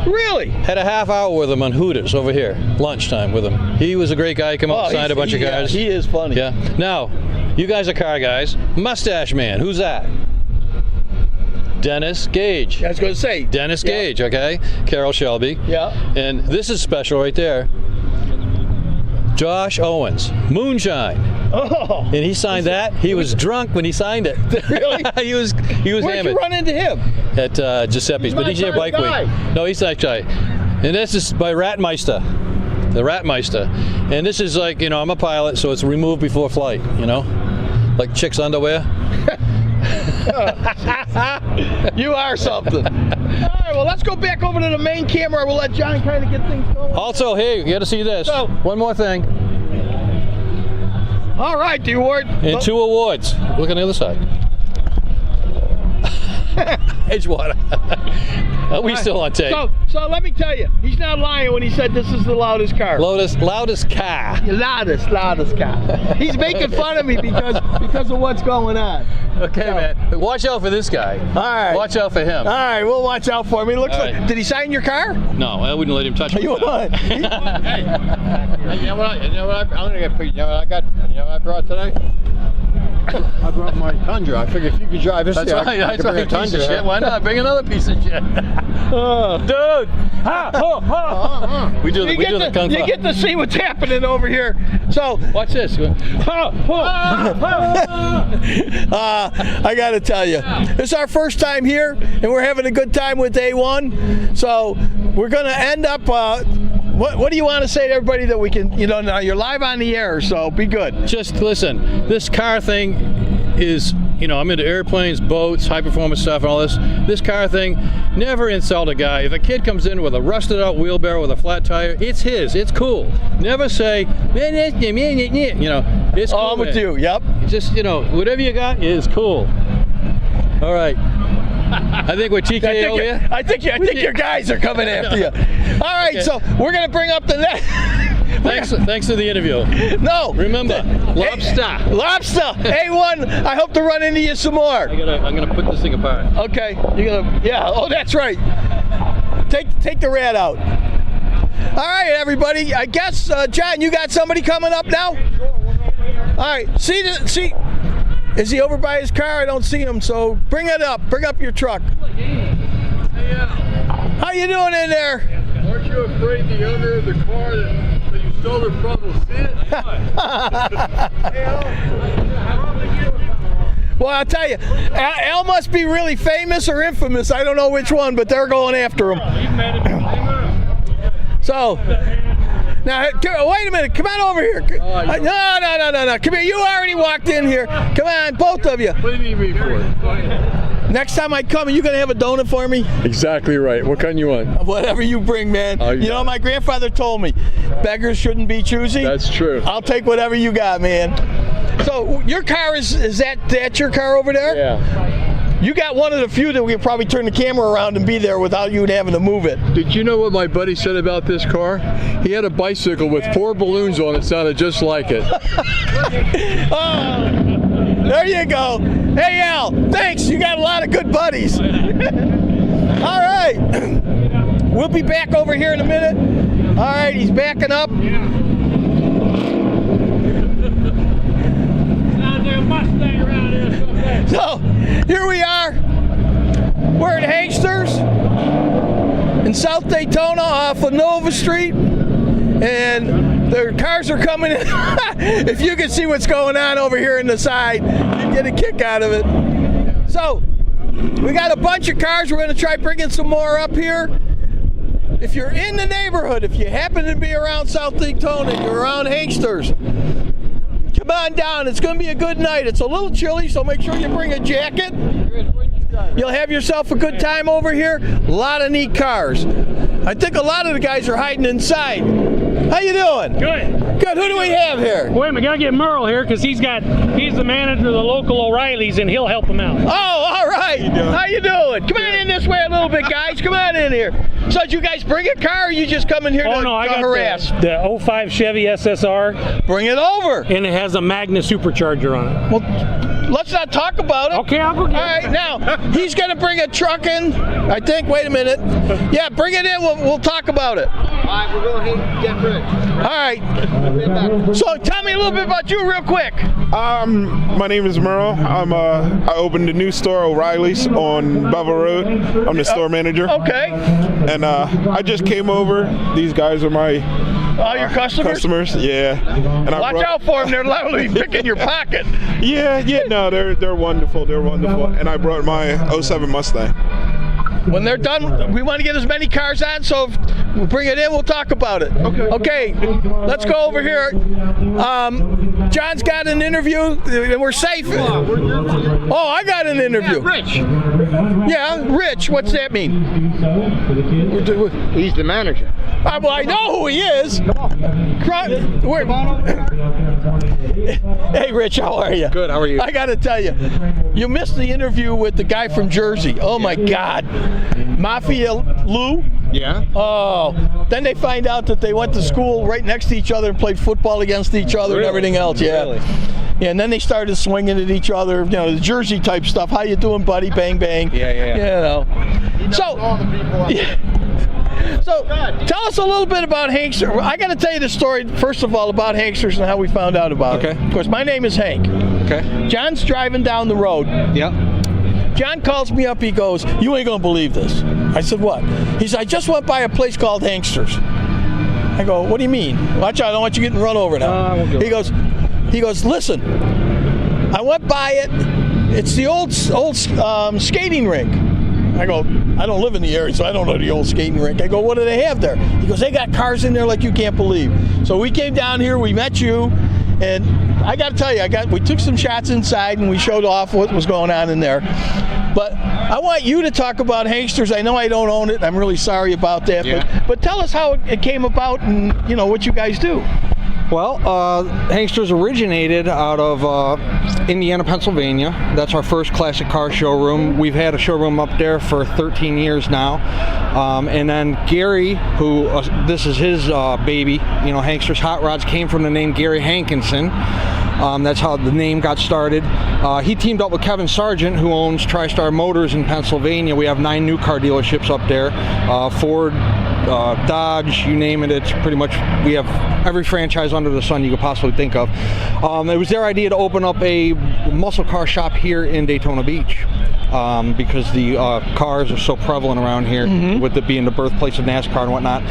Really? Had a half hour with him on Hooters over here, lunchtime with him. He was a great guy. He came up and signed a bunch of cars. He is funny. Yeah. Now, you guys are car guys. Mustache Man. Who's that? Dennis Gage. I was going to say. Dennis Gage. Okay. Carol Shelby. Yeah. And this is special right there. Josh Owens. Moonshine. Oh. And he signed that. He was drunk when he signed it. Really? he was Where'd hammered. you run into him? At Giuseppe's, but he's here bike week. No, he's that guy. And this is by Ratmeister, the Ratmeister. And this is like, you know, I'm a pilot, so it's removed before flight, you know, like chicks' underwear. You are something. All right, well, let's go back over to the main camera. We'll let John kind of get things going. Also, here, you got to see this. So- One more thing. All right, do you want? And 2 awards. Look on the other side. Edgewater. Are we still on tape? So let me tell you, he's not lying when he said this is the loudest car. Loudest car. Loudest car. He's making fun of me because of what's going on. Okay, man. Watch out for this guy. All right. Watch out for him. All right, we'll watch out for him. He looks All like. right. Did he sign your car? No, I wouldn't let him touch me. You would. Hey, you know what I brought today? I brought my Tundra. I figured if you could drive this, That's thing, right. I That's could bring right. a Piece of Tundra. shit. Why not? Bring another piece of shit. Dude. We do the kung fu. You get to see what's happening over here. So Watch this. I got to tell you, this is our first time here, and we're having a good time with day one. So we're going to end up. What do you want to say to everybody that we can? You know, now you're live on the air, so be good. Just listen. This car thing is, you know, I'm into airplanes, boats, high performance stuff, and all this. This car thing, never insult a guy. If a kid comes in with a rusted out wheelbarrow with a flat tire, it's his. It's cool. Never say, man, you know, it's cool. I'm with man. you. Yep. Just, you know, whatever you got is cool. All right. I think we're TKO here. I think your guys are coming after you. All right, Okay. so we're gonna bring up the next. Thanks for the interview. No. Remember, lobster. Lobster. A1. I hope to run into you some more. I'm gonna put this thing apart. Okay. You're gonna. Yeah. Oh, that's right. Take the rat out. All right, everybody. I guess John, you got somebody coming up now. All right. See. Is he over by his car? I don't see him. So bring it up. Bring up your truck. How you doing in there? Aren't you afraid the owner of the car that you stole it from will see it? Well, I'll tell you, Al must be really famous or infamous. I don't know which one, but they're going after him. So, now, wait a minute. Come on over here. No. Come here. You already walked in here. Come on, both of you. What do you need me for? Next time I come, are you going to have a donut for me? Exactly right. What kind you want? Whatever you bring, man. You know, my grandfather told me, beggars shouldn't be choosy. That's true. I'll take whatever you got, man. So, your car is that your car over there? Yeah. You got one of the few that we could probably turn the camera around and be there without you having to move it. Did you know what my buddy said about this car? He had a bicycle with 4 balloons on it, sounded just like it. Oh, there you go. Hey, Al, thanks. You got a lot of good buddies. All right. We'll be back over here in a minute. All right, he's backing up. So, here we are. We're at Hanksters in South Daytona off of Nova Street. And The cars are coming in. If you can see what's going on over here in the side, you get a kick out of it. So, we got a bunch of cars. We're going to try bringing some more up here. If you're in the neighborhood, if you happen to be around South Daytona, you're around Hanksters, come on down. It's going to be a good night. It's a little chilly, so make sure you bring a jacket. You'll have yourself a good time over here. A lot of neat cars. I think a lot of the guys are hiding inside. How you doing? Good. Good. Who do we have here? Wait a minute, gotta get Merle here because he's the manager of the local O'Reilly's and he'll help him out. Oh, all right. How you doing? Come on in this way a little bit, guys. Come on in here. So did you guys bring a car or you just come in here to harass? The 05 Chevy SSR. Bring it over. And it has a Magna supercharger on it. Well, let's not talk about it. Okay, I'll go get it. All right, now, he's going to bring a truck in, I think. Wait a minute. Yeah, bring it in. We'll talk about it. All right, we're going to get rich. All right. So tell me a little bit about you real quick. My name is Merle. I opened a new store, O'Reilly's, on Bevel Road. I'm the store manager. Okay. And I just came over. These guys are my your customers? Yeah. And Watch out for them. They're literally picking your pocket. Yeah, no, they're wonderful. They're wonderful. And I brought my 07 Mustang. When they're done, we want to get as many cars on, so if we'll bring it in, we'll talk about it. Okay, let's go over here. John's got an interview, and we're safe. Oh, I got an interview. Yeah, Rich. Yeah, Rich. What's that mean? He's the manager. Well, I know who he is. Hey, Rich, how are you? Good, how are you? I got to tell you, you missed the interview with the guy from Jersey. Oh, my God. Mafia Lou? Yeah. Oh, then they find out that they went to school right next to each other and played football against each other and everything else. Yeah. Really? Yeah, and then they started swinging at each other, you know, the Jersey type stuff. How you doing, buddy? Bang, bang. Yeah. You know. So, tell us a little bit about Hanksters. I got to tell you the story, first of all, about Hanksters and how we found out about it. Of course, my name is Hank. Okay. John's driving down the road. Yeah. John calls me up. He goes, "You ain't going to believe this." I said, "What?" He said, "I just went by a place called Hanksters." I go, "What do you mean?" "Watch out, I don't want you getting run over now." He goes, "Listen, I went by it. It's the old skating rink." I go, "I don't live in the area, so I don't know the old skating rink." I go, "What do they have there?" He goes, "They got cars in there like you can't believe." So we came down here, we met you, and I got to tell you, we took some shots inside and we showed off what was going on in there. But I want you to talk about Hanksters. I know I don't own it. I'm really sorry about that. Yeah. But tell us how it came about and, you know, what you guys do. Well, Hanksters originated out of Indiana, Pennsylvania. That's our first classic car showroom. We've had a showroom up there for 13 years now. And then Gary, who this is his baby, you know, Hanksters Hot Rods came from the name Gary Hankinson. That's how the name got started. He teamed up with Kevin Sargent, who owns TriStar Motors in Pennsylvania. We have 9 new car dealerships up there. Ford, Dodge, you name it. It's pretty much, we have every franchise under the sun you could possibly think of. It was their idea to open up a muscle car shop here in Daytona Beach. Because the cars are so prevalent around here, with it being the birthplace of NASCAR and whatnot.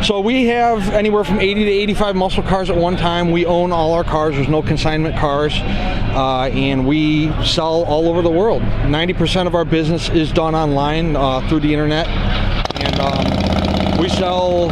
So we have anywhere from 80 to 85 muscle cars at one time. We own all our cars. There's no consignment cars. And we sell all over the world. 90% of our business is done online through the internet. And we sell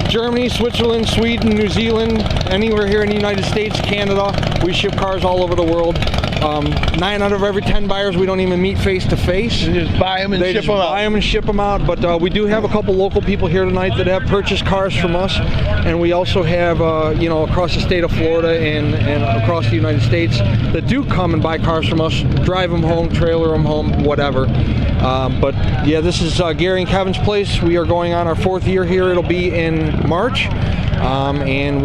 Germany, Switzerland, Sweden, New Zealand, anywhere here in the United States, Canada. We ship cars all over the world. 9 out of every 10 buyers we don't even meet face to face. You just buy them and ship them out. Buy them and ship them out. But we do have a couple local people here tonight that have purchased cars from us, and we also have you know, across the state of Florida and across the United States that do come and buy cars from us, drive them home, trailer them home, whatever. But yeah, this is Gary and Kevin's place. We are going on our 4th year here. It'll be in March, and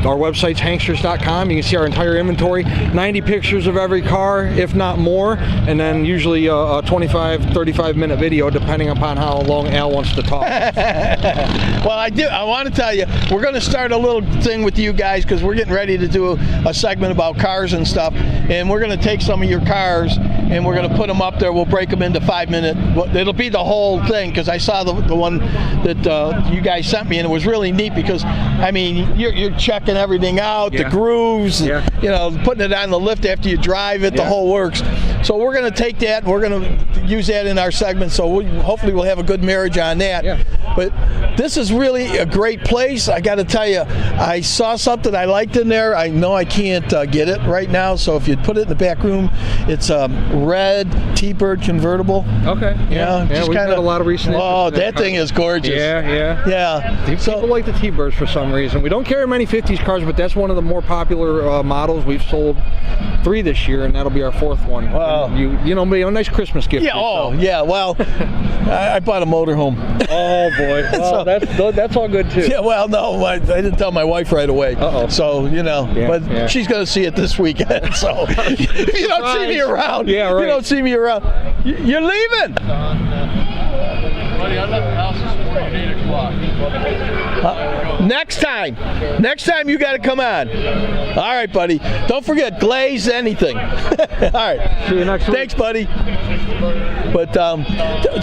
our website's hanksters.com. You can see our entire inventory, 90 pictures of every car, if not more, and then usually a 25, 35-minute video, depending upon how long Al wants to talk. Well, I want to tell you, we're going to start a little thing with you guys because we're getting ready to do a segment about cars and stuff, and we're going to take some of your cars and we're going to put them up there. We'll break them into 5-minute. It'll be the whole thing, because I saw the one that you guys sent me, and it was really neat because, I mean, you're checking everything out, the grooves, you know, putting it on the lift after you drive it, the whole works. So we're going to take that, and we're going to use that in our segment, so hopefully we'll have a good marriage on that. But this is really a great place. I got to tell you, I saw something I liked in there. I know I can't get it right now, so if you put it in the back room, it's a red T-Bird convertible. Okay. Yeah, we've had a lot of recent. Oh, that thing is gorgeous. Yeah. People like the T-Birds for some reason. We don't carry many 50s cars, but that's one of the more popular models. We've sold 3 this year, and that'll be our 4th one. Wow. You know, a nice Christmas gift. Yeah. Oh, yeah. Well, I bought a motorhome. Oh boy. Well, so, that's all good too. Yeah. Well, no, I didn't tell my wife right away. So you know, but she's going to see it this weekend. So you don't see me around. Yeah, right. You don't see me around. You're leaving. Buddy, I left the house this morning at 8 o'clock. Next time you got to come on. All right, buddy. Don't forget, glaze anything. All right. See you next week. Thanks, buddy. But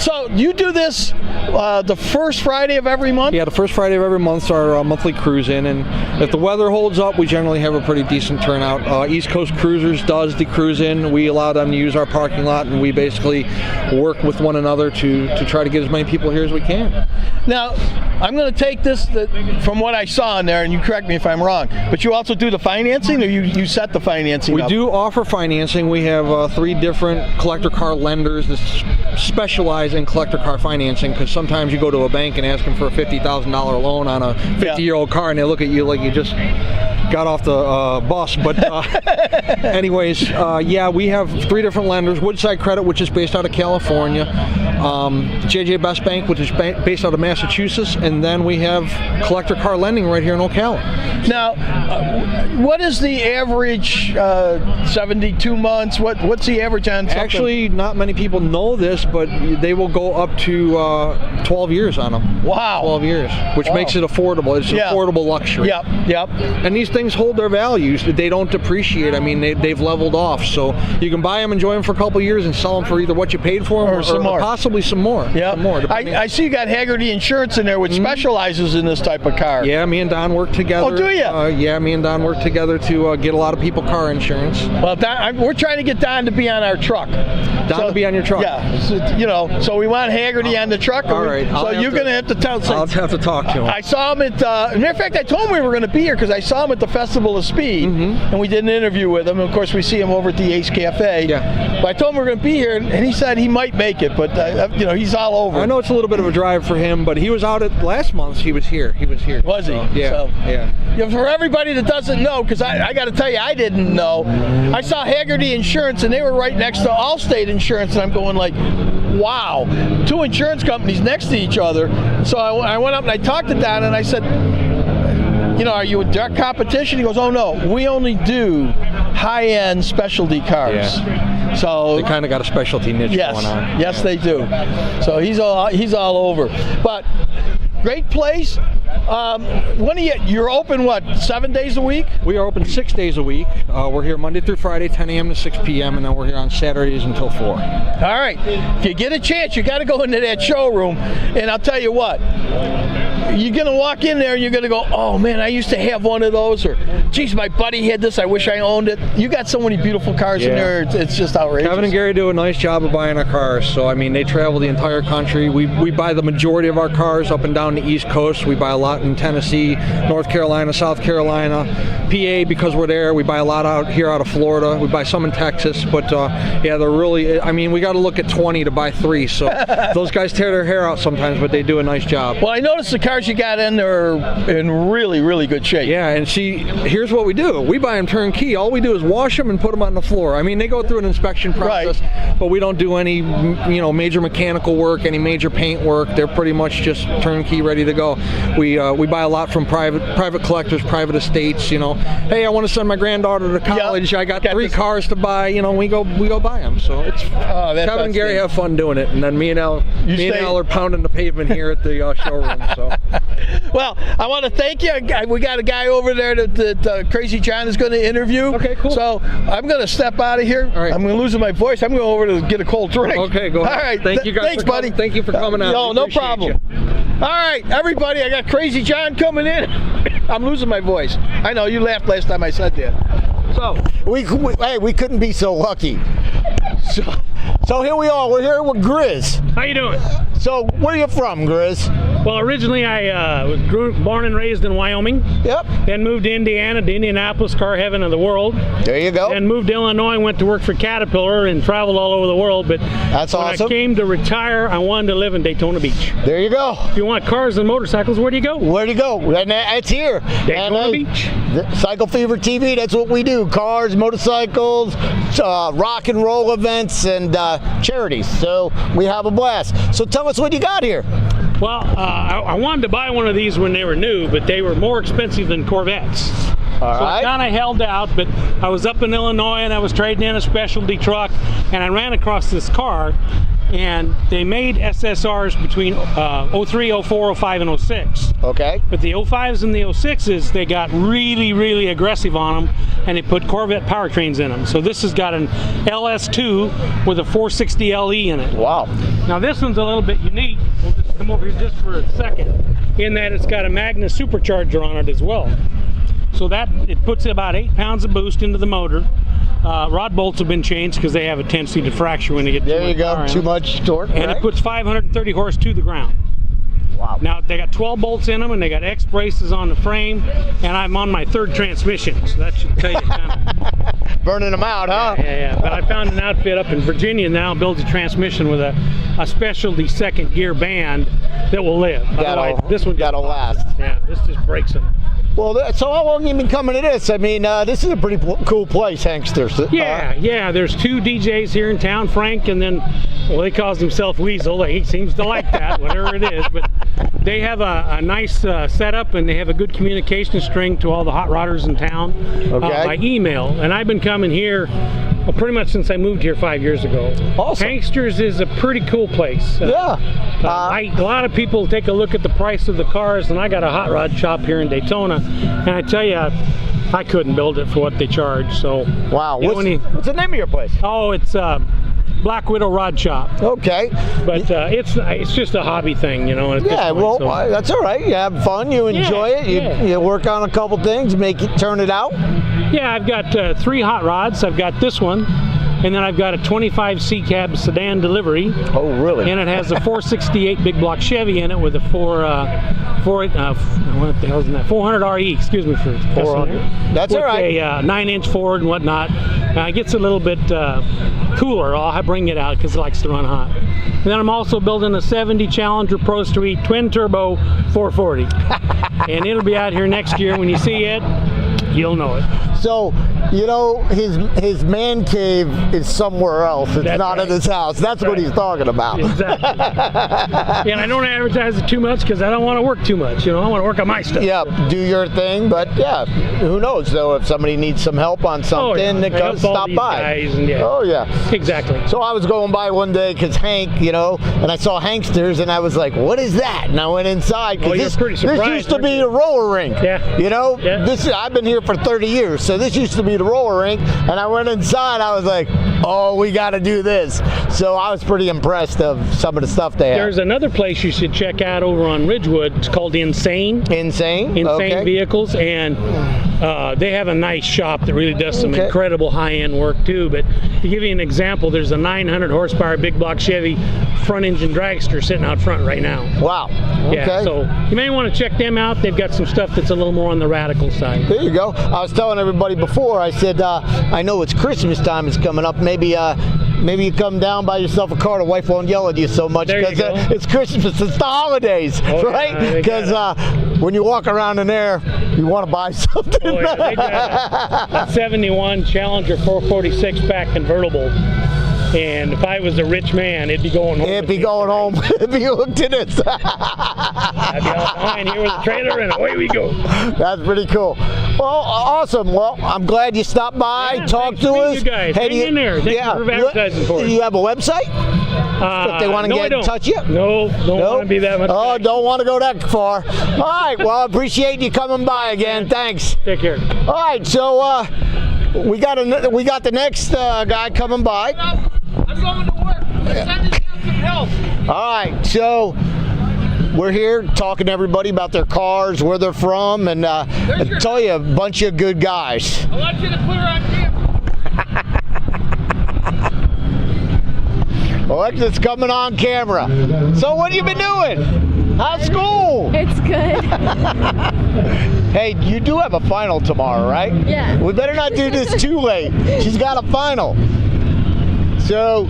so you do this the first Friday of every month? Yeah, the first Friday of every month is our monthly cruise in, and if the weather holds up, we generally have a pretty decent turnout. East Coast Cruisers does the cruise in. We allow them to use our parking lot, and we basically work with one another to try to get as many people here as we can. Now, I'm going to take this from what I saw in there, and you correct me if I'm wrong, but you also do the financing, or you set the financing We up? do offer financing. We have 3 different collector car lenders that specialize in collector car financing, because sometimes you go to a bank and ask them for a $50,000 loan on a 50-year-old car, and they look at you like you just got off the bus. But anyways, yeah, we have 3 different lenders. Woodside Credit, which is based out of California, JJ Best Bank, which is based out of Massachusetts, and then we have collector car lending right here in Ocala. Now, what is the average 72 months? What's the average on something? Actually, not many people know this, but they will go up to 12 years on them. Wow. 12 years, which makes it affordable. It's affordable luxury. Yep. And these things hold their values. They don't depreciate. I mean, they've leveled off. So you can buy them, enjoy them for a couple of years, and sell them for either what you paid for them or possibly some more. Yeah. I see you got Haggerty Insurance in there, which specializes in this type of car. Yeah, me and Don work together. Oh, do you? Yeah, me and Don work together to get a lot of people car insurance. Well, we're trying to get Don to be on our truck. To be on your truck? Yeah. So we want Haggerty on the truck. All right. So you're going to have to tell. I'll have to talk to him. I saw him at. Matter of fact, I told him we were going to be here because I saw him at the Festival of Speed, and we did an interview with him. Of course, we see him over at the Ace Cafe. Yeah. But I told him we were going to be here, and he said he might make it, but he's all over. I know it's a little bit of a drive for him, but he was out at last month. He was here. Was he? Yeah. So, yeah. For everybody that doesn't know, because I got to tell you, I didn't know. I saw Haggerty Insurance, and they were right next to Allstate Insurance, and I'm going like, wow, 2 insurance companies next to each other. So I went up and I talked to Don, and I said, are you a direct competition? He goes, oh no, we only do high-end specialty cars. Yeah. So they kind of got a specialty niche going on. Yes, they do. So he's all over. But great place. You're open, 7 days a week? We are open 6 days a week. We're here Monday through Friday, 10 a.m. to 6 p.m., and then we're here on Saturdays until 4. All right. If you get a chance, you got to go into that showroom, and I'll tell you what. You're going to walk in there and you're going to go, oh man, I used to have one of those, or geez, my buddy had this, I wish I owned it. You got so many beautiful cars in there, it's just outrageous. Kevin and Gary do a nice job of buying our cars. So I mean, they travel the entire country. We buy the majority of our cars up and down the East Coast. We buy a lot in Tennessee, North Carolina, South Carolina, PA because we're there. We buy a lot out of Florida. We buy some in Texas, but yeah, they're really, I mean, we got to look at 20 to buy 3. So those guys tear their hair out sometimes, but they do a nice job. Well, I noticed the cars you got in there are in really, really good shape. Yeah, and see, here's what we do. We buy them turnkey. All we do is wash them and put them on the floor. I mean, they go through an inspection process, but we don't do any, major mechanical work, any major paint work. They're pretty much just turnkey, ready to go. We buy a lot from private collectors, private estates. Hey, I want to send my granddaughter to college. I got 3 cars to buy. We go buy them. So it's Kevin and Gary have fun doing it, and then me and Al are pounding the pavement here at the showroom. So. Well, I want to thank you. We got a guy over there that Crazy John is going to interview. Okay, cool. So I'm going to step out of here. All right. I'm going to lose my voice. I'm going over to get a cold drink. Okay, go ahead. All right. Thank you guys. Thanks, buddy. Thank you for coming out. No, We no appreciate problem. you. All right, everybody. I got Crazy John coming in. I'm losing my voice. I know you laughed last time I said that. So We couldn't be so lucky. So here we are. We're here with Grizz. How you doing? So where are you from, Grizz? Well, originally I was born and raised in Wyoming. Yep. Then moved to Indiana, to Indianapolis, car heaven of the world. There you go. Then moved to Illinois, went to work for Caterpillar and traveled all over the world. But That's when awesome. I came to retire, I wanted to live in Daytona Beach. There you go. If you want cars and motorcycles, where do you go? Where do you go? And it's here. Daytona Beach. Cycle Fever TV, that's what we do. Cars, motorcycles, rock and roll events, and charities. So we have a blast. So tell us what you got here. Well, I wanted to buy one of these when they were new, but they were more expensive than Corvettes. All So right. I kind of held out, but I was up in Illinois and I was trading in a specialty truck, and I ran across this car, and they made SSRs between 03, 04, 05, and 06. Okay. But the 05s and the 06s, they got really, really aggressive on them, and they put Corvette powertrains in them. So this has got an LS2 with a 460 LE in it. Wow. Now this one's a little bit unique. We'll just come over here just for a second, in that it's got a Magnus supercharger on it as well. So that it puts about 8 pounds of boost into the motor. Rod bolts have been changed because they have a tendency to fracture when they get There you go. Too much torque. and right? it puts 530 horse to the ground. Wow. Now they got 12 bolts in them, and they got X braces on the frame, and I'm on my 3rd transmission, so that should tell you kind of. Burning them out, huh? Yeah. But I found an outfit up in Virginia now builds a transmission with a specialty 2nd gear band that will live. Otherwise, this one that'll last. Yeah, this just breaks them. Well, so how long have you been coming to this? I mean, this is a pretty cool place, Hanksters. Yeah. There's 2 DJs here in town, Frank, and then, well, he calls himself Weasel. He seems to like that, whatever it is. But they have a nice setup, and they have a good communication string to all the hot rodders in town by email. And I've been coming here pretty much since I moved here 5 years ago. Awesome. Hanksters is a pretty cool place. Yeah. A lot of people take a look at the price of the cars, and I got a hot rod shop here in Daytona, and I tell you, I couldn't build it for what they charge. So wow. What's the name of your place? Oh, it's Black Widow Rod Shop. Okay. But it's just a hobby thing, you know. At this point, so. That's all right. You have fun. You enjoy it. You work on a couple things, turn it out. Yeah, I've got 3 hot rods. I've got this one, and then I've got a 25 C-cab sedan delivery. Oh, really? And it has a 468 big block Chevy in it with a 400 RE. Excuse me for 400. That's all right. A 9-inch Ford and whatnot. It gets a little bit cooler. I'll bring it out because it likes to run hot. And then I'm also building a 70 Challenger Pro Street twin turbo 440, and it'll be out here next year. When you see it, you'll know it. So, you know, his man cave is somewhere else. It's That's not right. in his house. That's what he's talking about. Exactly. And I don't advertise it too much because I don't want to work too much. You know, I want to work on my stuff. Yeah, do your thing, but yeah, who knows? Though, if somebody needs some help on something, I help all stop these by. guys and Oh yeah, exactly. So I was going by one day because Hank, you know, and I saw Hanksters, and I was like, "What is that?" And I went inside because this used to be a roller rink. Yeah. You know, I've been here for 30 years, so this used to be the roller rink, and I went inside. I was like, "Oh, we got to do this." So I was pretty impressed of some of the stuff they have. There's another place you should check out over on Ridgewood. It's called Insane okay. Vehicles, and they have a nice shop that really does some incredible high-end work too. But to give you an example, there's a 900 horsepower big block Chevy front engine dragster sitting out front right now. Wow. Okay. Yeah, so you may want to check them out. They've got some stuff that's a little more on the radical side. There you go. I was telling everybody before, I said, I know it's Christmas time is coming up. Maybe you come down, buy yourself a car. The wife won't yell at you so much because it's Christmas. It's the holidays, right? Because when you walk around in there, you want to buy something. Oh, yeah. They got a 71 Challenger 446 pack convertible. And if I was a rich man, it'd be going home. It'd be going home. It'd be hooked to this. I'd be on behind here with a trailer, and away we go. That's pretty cool. Well, awesome. Well, I'm glad you stopped by, talked to us. You guys, hang in there. Thank you for advertising for us. You have a website? If they want to get in touch with you? No, don't want to be that much. Oh, don't want to go that far. All right. Well, I appreciate you coming by again. Thanks. Take care. All right. So we got the next guy coming by. I'm going to work. Send us some help. All right. So we're here talking to everybody about their cars, where they're from, and I tell you, a bunch of good guys. I want you to put her on camera. Alexa's coming on camera. So what have you been doing? How's school? It's good. Hey, you do have a final tomorrow, right? Yeah. We better not do this too late. She's got a final. So,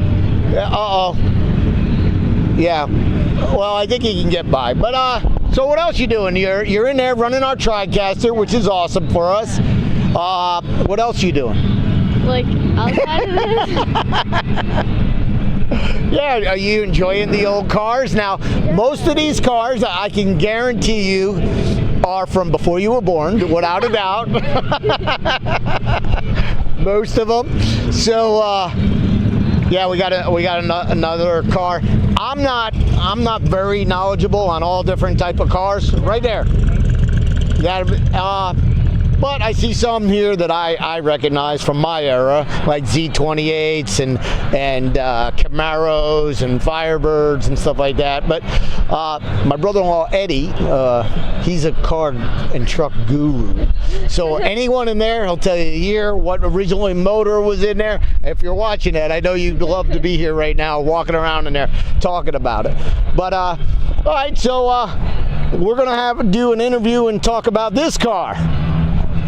yeah. Well, I think you can get by. But so what else you doing? You're in there running our TriCaster, which is awesome for us. What else you doing? Like outside of this. Yeah, are you enjoying the old cars? Now, most of these cars, I can guarantee you, are from before you were born, without a doubt. Most of them. So, yeah, we got another car. I'm not very knowledgeable on all different type of cars. Right there. But I see some here that I recognize from my era, like Z28s and Camaros and Firebirds and stuff like that. But my brother-in-law Eddie, he's a car and truck guru. So anyone in there, he'll tell you the year, what original motor was in there. If you're watching it, I know you'd love to be here right now, walking around in there, talking about it. But all right, so we're gonna do an interview and talk about this car.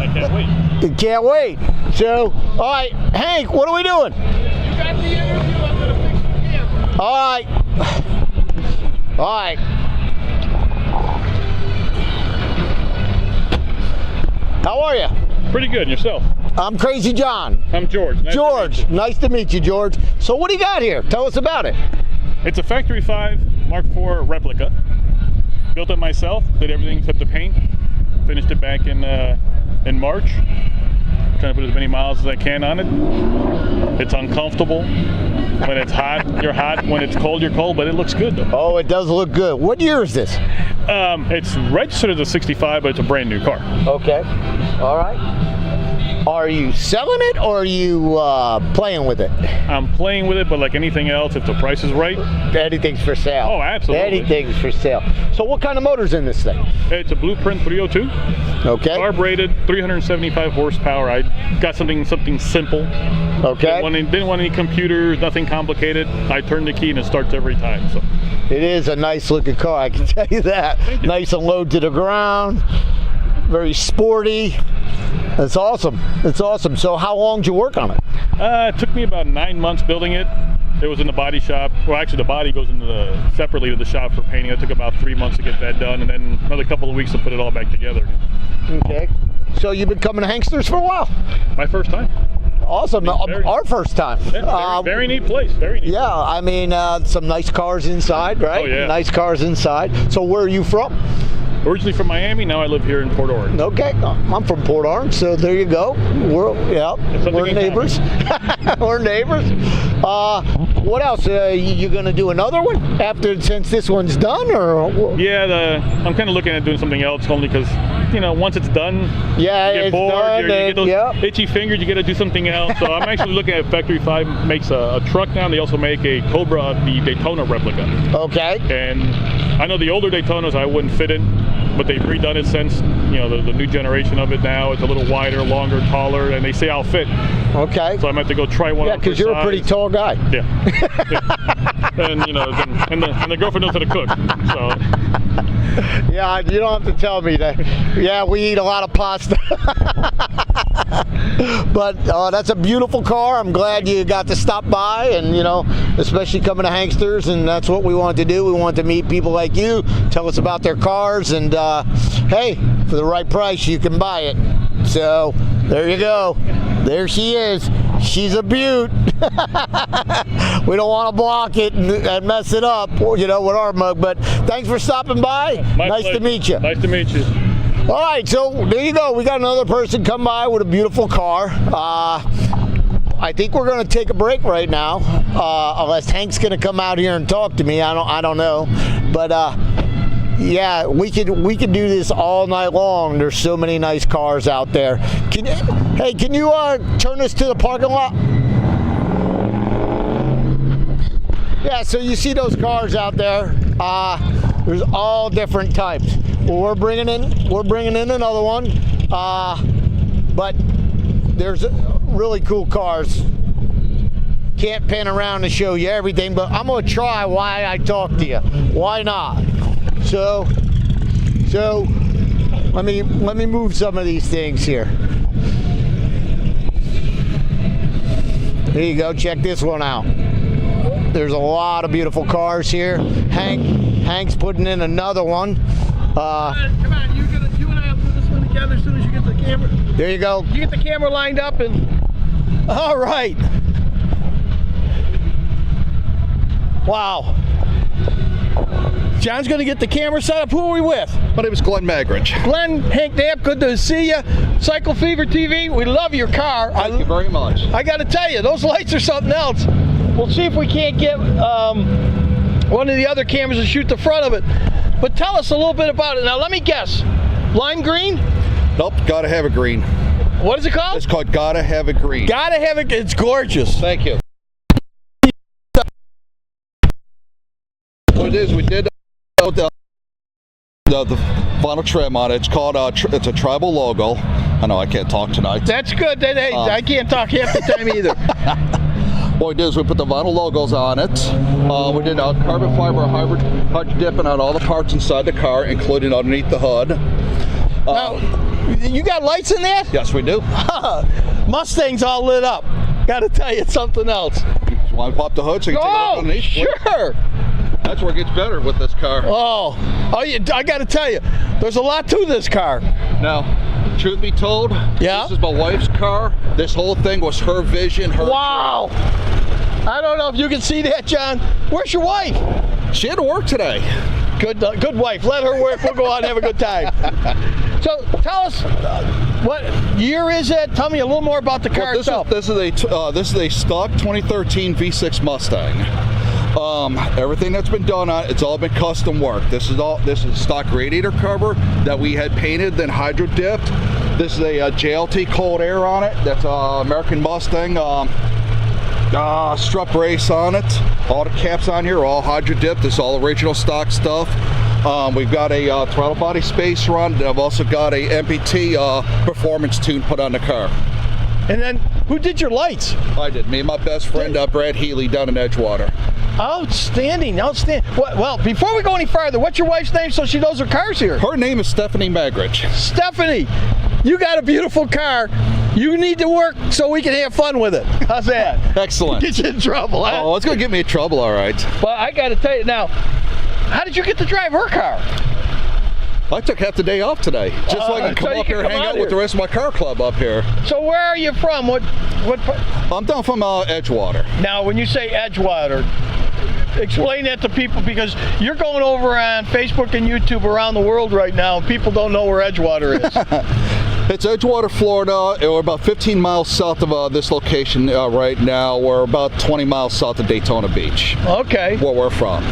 I can't wait. You can't wait. So, all right, Hank, what are we doing? You got the interview. I'm going to fix the camera. All right. All right. How are you? Pretty good. And yourself? I'm Crazy John. I'm George. Nice to meet you, George. So what do you got here? Tell us about it. It's a Factory 5 Mark IV replica. Built it myself. Did everything except the paint. Finished it back in March. Trying to put as many miles as I can on it. It's uncomfortable. When it's hot, you're hot. When it's cold, you're cold. But it looks good, though. Oh, it does look good. What year is this? It's registered as a 65, but it's a brand new car. Okay. All right. Are you selling it or are you playing with it? I'm playing with it, but like anything else, if the price is right, anything's for sale. Oh, absolutely. Anything's for sale. So what kind of motor's in this thing? It's a Blueprint 302. Okay. Carb-rated, 375 horsepower. I got something simple. Okay. Didn't want any computers, nothing complicated. I turn the key and it starts every time. So. It is a nice looking car, I can tell you that. Thank you. Nice and low to the ground. Very sporty. That's awesome. It's awesome. So how long did you work on it? It took me about 9 months building it. It was in the body shop. Well, actually, the body goes separately to the shop for painting. It took about 3 months to get that done, and then another couple of weeks to put it all back together. Okay. So you've been coming to Hanksters for a while? My first time. Awesome. Our first time. Yeah, very neat place. Very neat. Yeah, I mean, some nice cars inside, right? Oh, yeah. Nice cars inside. So where are you from? Originally from Miami, now I live here in Port Orange. Okay, I'm from Port Orange, so there you go. We're neighbors. We're neighbors. What else? You gonna do another one since this one's done, or? Yeah, I'm kind of looking at doing something else, only because once it's done, you get bored. Done, you get those itchy fingers. You got to do something else. So I'm actually looking at Factory 5 makes a truck now. And they also make a Cobra, the Daytona replica. Okay. And I know the older Daytonas I wouldn't fit in, but they've redone it since the new generation of it now. It's a little wider, longer, taller, and they say I'll fit. Okay. So I might have to go try one. Yeah, because you're a pretty tall guy. Yeah. And and the girlfriend knows how to cook. So. Yeah, you don't have to tell me that. Yeah, we eat a lot of pasta. But that's a beautiful car. I'm glad you got to stop by, and especially coming to Hanksters, and that's what we want to do. We want to meet people like you, tell us about their cars, and hey, for the right price, you can buy it. So there you go. There she is, She's a beaut. We don't want to block it and mess it up, you know, with our mug. But thanks for stopping by. Nice to meet you. Nice to meet you. All right, so there you go. We got another person come by with a beautiful car. I think we're going to take a break right now, unless Hank's going to come out here and talk to me. I don't know, but yeah, we could do this all night long. There's so many nice cars out there. Hey, can you turn us to the parking lot? Yeah, so you see those cars out there. There's all different types. Well, we're bringing in another one, but there's really cool cars. Can't pan around and show you everything, but I'm gonna try while I talk to you. Why not? So let me move some of these things here. There you go. Check this one out. There's a lot of beautiful cars here. Hank's putting in another one. Come on, you and I will put this one together as soon as you get the camera. There you go. You get the camera lined up and. All right. Wow. John's going to get the camera set up. Who are we with? My name is Glenn Magridge. Glenn, Hank Knapp, good to see you. Cycle Fever TV, we love your car. Thank you very much. I got to tell you, those lights are something else. We'll see if we can't get one of the other cameras to shoot the front of it. But tell us a little bit about it. Now, let me guess. Lime green? Nope, gotta have a green. What is it called? It's called Gotta Have a Green. Gotta have it. It's gorgeous. Thank you. What it is, we did the vinyl trim on it. It's called it's a tribal logo. I know I can't talk tonight. That's good. Hey, I can't talk half the time either. What we did is we put the vinyl logos on it. We did a carbon fiber hybrid dipping on all the parts inside the car, including underneath the hood. Now, you got lights in there? Yes, we do. Mustang's all lit up. Got to tell you, it's something else. You want to pop the hood so you can take it up underneath? Sure. That's where it gets better with this car. Oh, I got to tell you, there's a lot to this car. Now, truth be told, this is my wife's car. This whole thing was her vision, her Wow. dream. I don't know if you can see that, John. Where's your wife? She had to work today. Good wife. Let her work. We'll go out and have a good time. So tell us, what year is it? Tell me a little more about the car itself. This is a stock 2013 V6 Mustang. Everything that's been done on it, it's all been custom work. This is stock radiator cover that we had painted, then hydro dipped. This is a JLT cold air on it. That's American Mustang strut brace on it. All the caps on here are all hydro dipped. This is all original stock stuff. We've got a throttle body spacer on it. I've also got a MPT performance tune put on the car. And then, who did your lights? I did. Me and my best friend, Brad Healy, down in Edgewater. Outstanding. Well, before we go any farther, what's your wife's name so she knows her car's here? Her name is Stephanie Magridge. Stephanie, you got a beautiful car. You need to work so we can have fun with it. How's that? Excellent. Get you in trouble, huh? Oh, it's going to get me in trouble, all right. Well, I got to tell you now, how did you get to drive her car? I took half the day off today, just so I can come up here and hang out with the rest of my car club up here. So where are you from? What? I'm down from Edgewater. Now, when you say Edgewater, explain that to people, because you're going over on Facebook and YouTube around the world right now, and people don't know where Edgewater is. It's Edgewater, Florida. We're about 15 miles south of this location right now. We're about 20 miles south of Daytona Beach. Okay. Where we're from.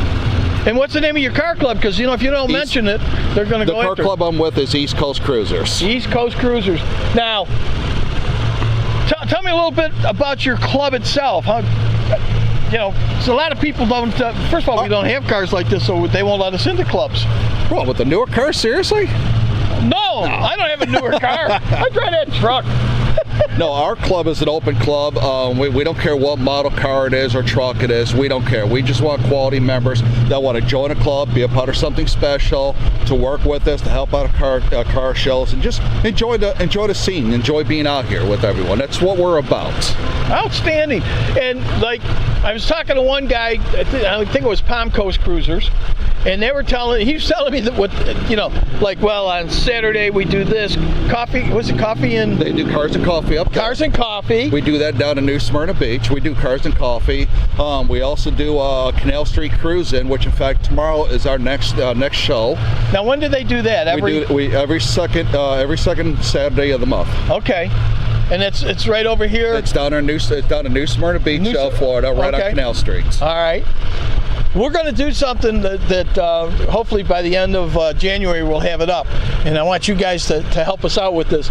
And what's the name of your car club? Because, if you don't mention it, they're going to go after it. The car club I'm with is East Coast Cruisers. East Coast Cruisers. Now, tell me a little bit about your club itself. So a lot of people don't, first of all, we don't have cars like this, so they won't let us into clubs. Well, with the newer car, seriously? No, I don't have a newer car. I drive that truck. No, our club is an open club. We don't care what model car it is or truck it is. We don't care. We just want quality members that want to join a club, be a part of something special, to work with us, to help out car shows, and just enjoy the scene, enjoy being out here with everyone. That's what we're about. Outstanding. And I was talking to one guy, I think it was Palm Coast Cruisers, and he was telling me that on Saturday we do this coffee. Was it coffee and? They do cars and coffee up up there. Cars and coffee. We do that down in New Smyrna Beach. We do cars and coffee. We also do Canal Street Cruising, which in fact tomorrow is our next show. Now, when do they do that? Every second Saturday of the month. Okay. And it's right over here. It's down in New Smyrna Beach, Florida, right on Canal Street. All right. We're going to do something that hopefully by the end of January we'll have it up, and I want you guys to help us out with this.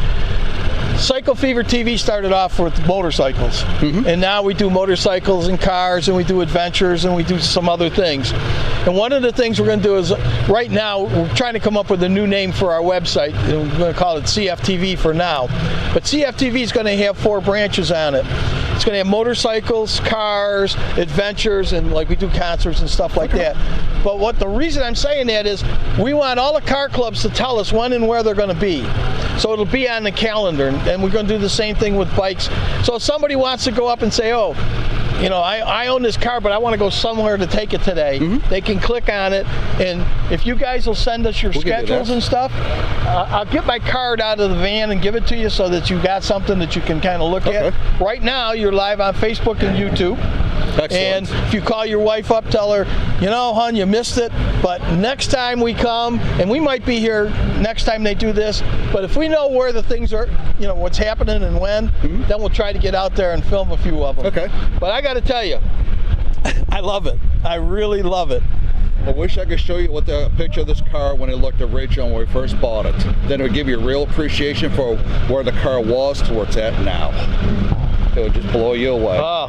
Cycle Fever TV started off with motorcycles, and now we do motorcycles and cars, and we do adventures, and we do some other things. And one of the things we're going to do is, right now, we're trying to come up with a new name for our website. And we're going to call it CFTV for now. But CFTV is going to have 4 branches on it. It's going to have motorcycles, cars, adventures, and like we do concerts and stuff like that. But the reason I'm saying that is we want all the car clubs to tell us when and where they're going to be. So it'll be on the calendar, and we're going to do the same thing with bikes. So if somebody wants to go up and say, oh, you know, I own this car, but I want to go somewhere to take it today, they can click on it, and if you guys will send us your schedules and stuff, I'll get my card out of the van and give it to you so that you got something that you can kind of look at. Right now, you're live on Facebook and YouTube. Excellent. And if you call your wife up, tell her, you know, hon, you missed it, but next time we come, and we might be here next time they do this, but if we know where the things are, you know, what's happening and when, then we'll try to get out there and film a few of them. Okay. But I got to tell you, I love it. I really love it. I wish I could show you what the picture of this car when it looked original when we first bought it. Then it would give you a real appreciation for where the car was to where it's at now. It would just blow you away. Oh.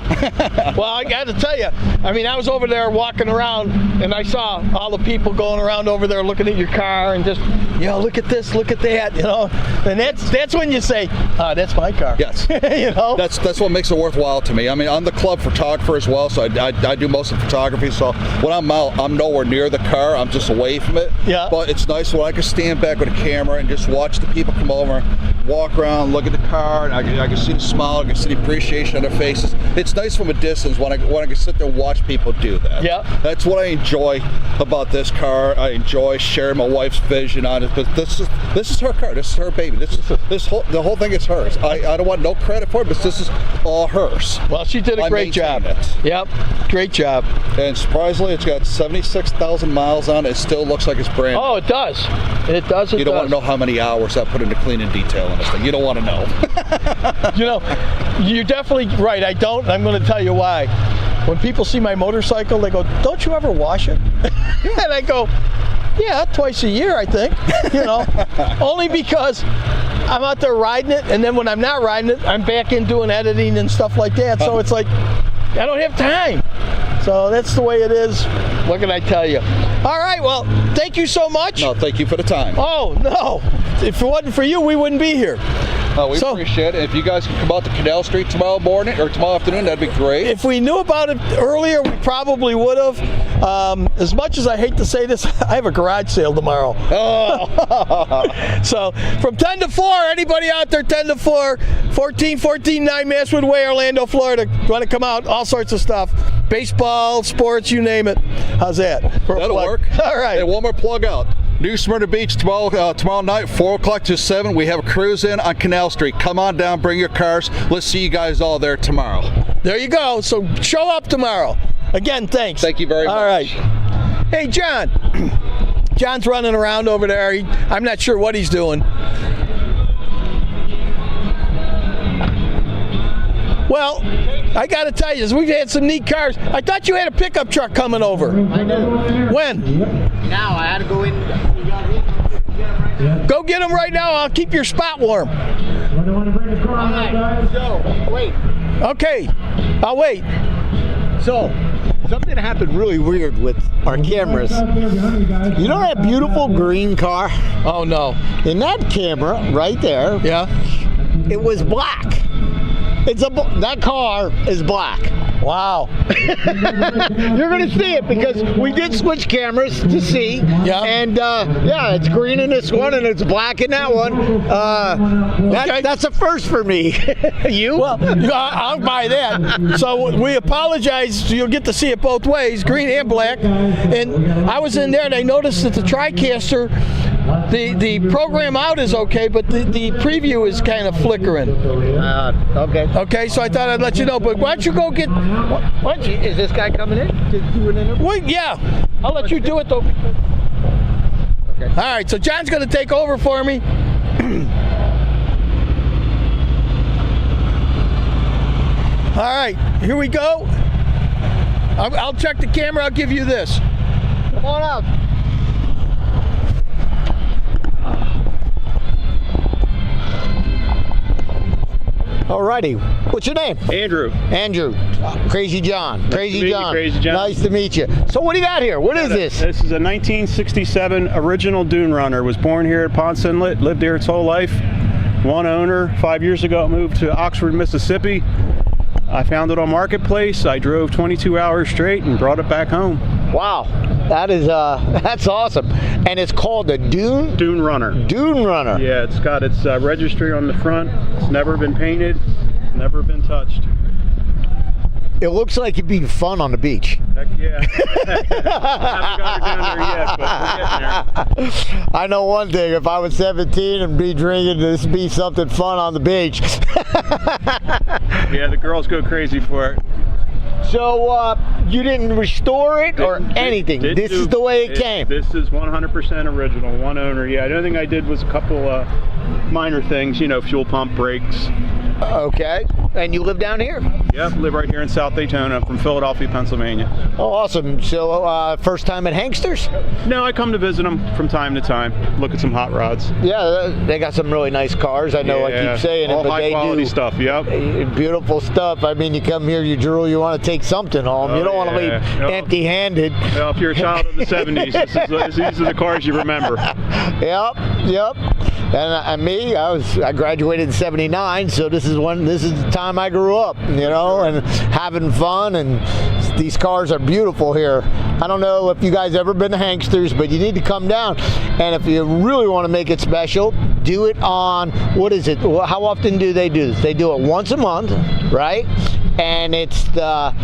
Well, I got to tell you, I mean, I was over there walking around, and I saw all the people going around over there looking at your car and just, you know, look at this, look at that, you know. And that's when you say, that's my car. Yes. You know? That's what makes it worthwhile to me. I mean, I'm the club photographer as well, so I do most of the photography. So when I'm out, I'm nowhere near the car. I'm just away from it. Yeah. But it's nice when I can stand back with a camera and just watch the people come over, walk around, look at the car, and I can see the smile, I can see the appreciation on their faces. It's nice from a distance when I can sit there and watch people do that. Yeah. That's what I enjoy about this car. I enjoy sharing my wife's vision on it. But this is her car. This is her baby. The whole thing is hers. I don't want no credit for it, but this is all hers. Well, she did a great job. Yep, great job. And surprisingly, it's got 76,000 miles on it. It still looks like it's brand new. Oh, it does. It does. You don't want to know how many hours I put into cleaning detail on this thing. You don't want to know. You know, you're definitely right. I don't. I'm going to tell you why. When people see my motorcycle, they go, "Don't you ever wash it?" And I go, "Yeah, twice a year, I think." You know, only because I'm out there riding it, and then when I'm not riding it, I'm back in doing editing and stuff like that. So it's like I don't have time. So that's the way it is. What can I tell you? All right, well, thank you so much. No, thank you for the time. Oh, no. If it wasn't for you, we wouldn't be here. We appreciate it. If you guys can come out to Canal Street tomorrow morning or tomorrow afternoon, that'd be great. If we knew about it earlier, we probably would have. As much as I hate to say this, I have a garage sale tomorrow. Oh. So from 10 to 4, anybody out there, 10 to 4, 14149 Masswood Way, Orlando, Florida. Want to come out, all sorts of stuff. Baseball, sports, you name it. How's that? That'll work. All right. And one more plug out. New Smyrna Beach tomorrow night, 4 o'clock to 7. We have a cruise in on Canal Street. Come on down, bring your cars. Let's see you guys all there tomorrow. There you go. So show up tomorrow. Again, thanks. Thank you very much. All right. Hey, John. John's running around over there. I'm not sure what he's doing. Well, I got to tell you, we've had some neat cars. I thought you had a pickup truck coming over. I do. When? Now, I had to go in. Go get him right now. I'll keep your spot warm. So, wait. Okay, I'll wait. So, something happened really weird with our cameras. You know that beautiful green car? Oh, no. In that camera, right there, yeah, it was black. That car is black. Wow. You're going to see it because we did switch cameras to see. Yeah. And yeah, it's green in this one and it's black in that one. Okay. That's a first for me. You? Well, I'll buy that. So we apologize. You'll get to see it both ways, green and black. And I was in there and I noticed that the TriCaster The program out is okay, but the preview is kind of flickering. Okay. Okay, so I thought I'd let you know. But why don't you go get? Why don't you, is this guy coming in to do an interview? Well, yeah, I'll let you do it though. Okay. All right, so John's going to take over for me. All right, here we go. I'll check the camera. I'll give you this. Come on out. Alrighty, what's your name? Andrew. Andrew. Crazy John. Crazy John. Crazy John. Nice to meet you. So what do you got here? What is this? This is a 1967 original dune runner. Was born here at Ponce Inlet, lived here its whole life. One owner. 5 years ago, it moved to Oxford, Mississippi. I found it on Marketplace. I drove 22 hours straight and brought it back home. Wow, that is that's awesome. And it's called a Dune? Dune Runner. Dune Runner. Yeah, it's got its registry on the front. It's never been painted, never been touched. It looks like it'd be fun on the beach. Heck yeah. I haven't got her down there yet, but we're getting there. I know one thing, if I was 17 and be drinking, this would be something fun on the beach. Yeah, the girls go crazy for it. So you didn't restore it or anything? This is the way it came? This is 100% original, one owner. Yeah, the only thing I did was a couple minor things, you know, fuel pump, brakes. Okay, and you live down here? Yep, live right here in South Daytona from Philadelphia, Pennsylvania. Oh, awesome. So first time at Hanksters? No, I come to visit them from time to time, look at some hot rods. Yeah, they got some really nice cars. I know I keep saying all it, but high they quality do stuff, yep. Beautiful stuff. I mean, you come here, you drool, you want to take something home. You don't want to leave empty-handed. Well, if you're a child of the 70s, these are the cars you remember. Yep. And me, I graduated in '79, so this is the time I grew up, you know, and having fun. And these cars are beautiful here. I don't know if you guys ever been to Hanksters, but you need to come down. And if you really want to make it special, do it on, what is it? How often do they do this? They do it once a month, right? And it's the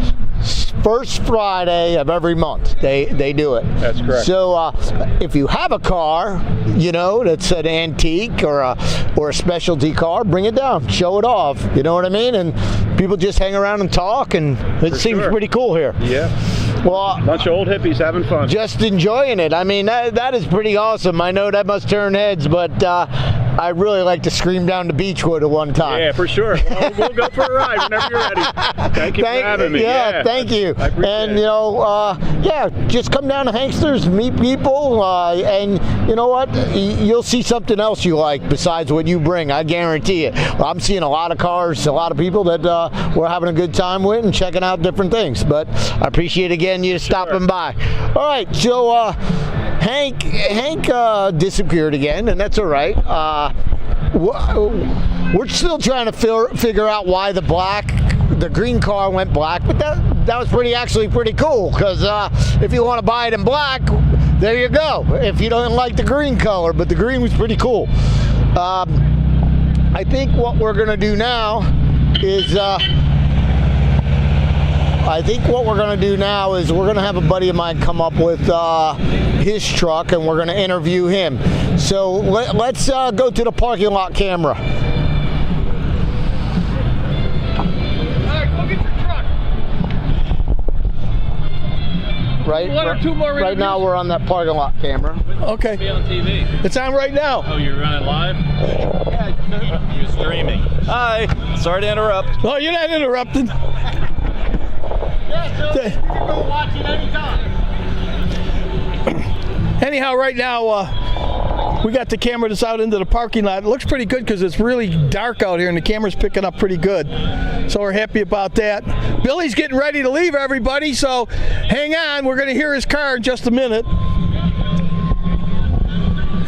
first Friday of every month they do it. That's correct. So if you have a car, you know, that's an antique or a specialty car, bring it down, show it off. You know what I mean? And people just hang around and talk, and it seems pretty cool here. Yeah. Well, bunch of old hippies having fun. Just enjoying it. I mean, that is pretty awesome. I know that must turn heads, but I really like to scream down the beach with it one time. Yeah, for sure. Well, we'll go for a ride whenever you're ready. Thank you for having me. Yeah, thank you. I appreciate and it. you know, just come down to Hanksters, meet people, and you know what? You'll see something else you like besides what you bring. I guarantee it. I'm seeing a lot of cars, a lot of people that we're having a good time with and checking out different things. But I appreciate again you stopping by. All right, so Hank disappeared again, and that's all right. We're still trying to figure out why the green car went black, but that was actually pretty cool, because if you want to buy it in black, there you go. If you don't like the green color, but the green was pretty cool. I think what we're gonna do now is we're gonna have a buddy of mine come up with his truck, and we're gonna interview him. So let's go to the parking lot camera. Right now we're on that parking lot camera. Okay. Be on TV. It's on right now. Oh, you're running live? You're streaming. Hi. Sorry to interrupt. Oh, you're not interrupting. Yeah, so you can go watch it anytime. Anyhow, right now we got the camera that's out into the parking lot. It looks pretty good because it's really dark out here and the camera's picking up pretty good. So we're happy about that. Billy's getting ready to leave, everybody, so hang on. We're going to hear his car in just a minute.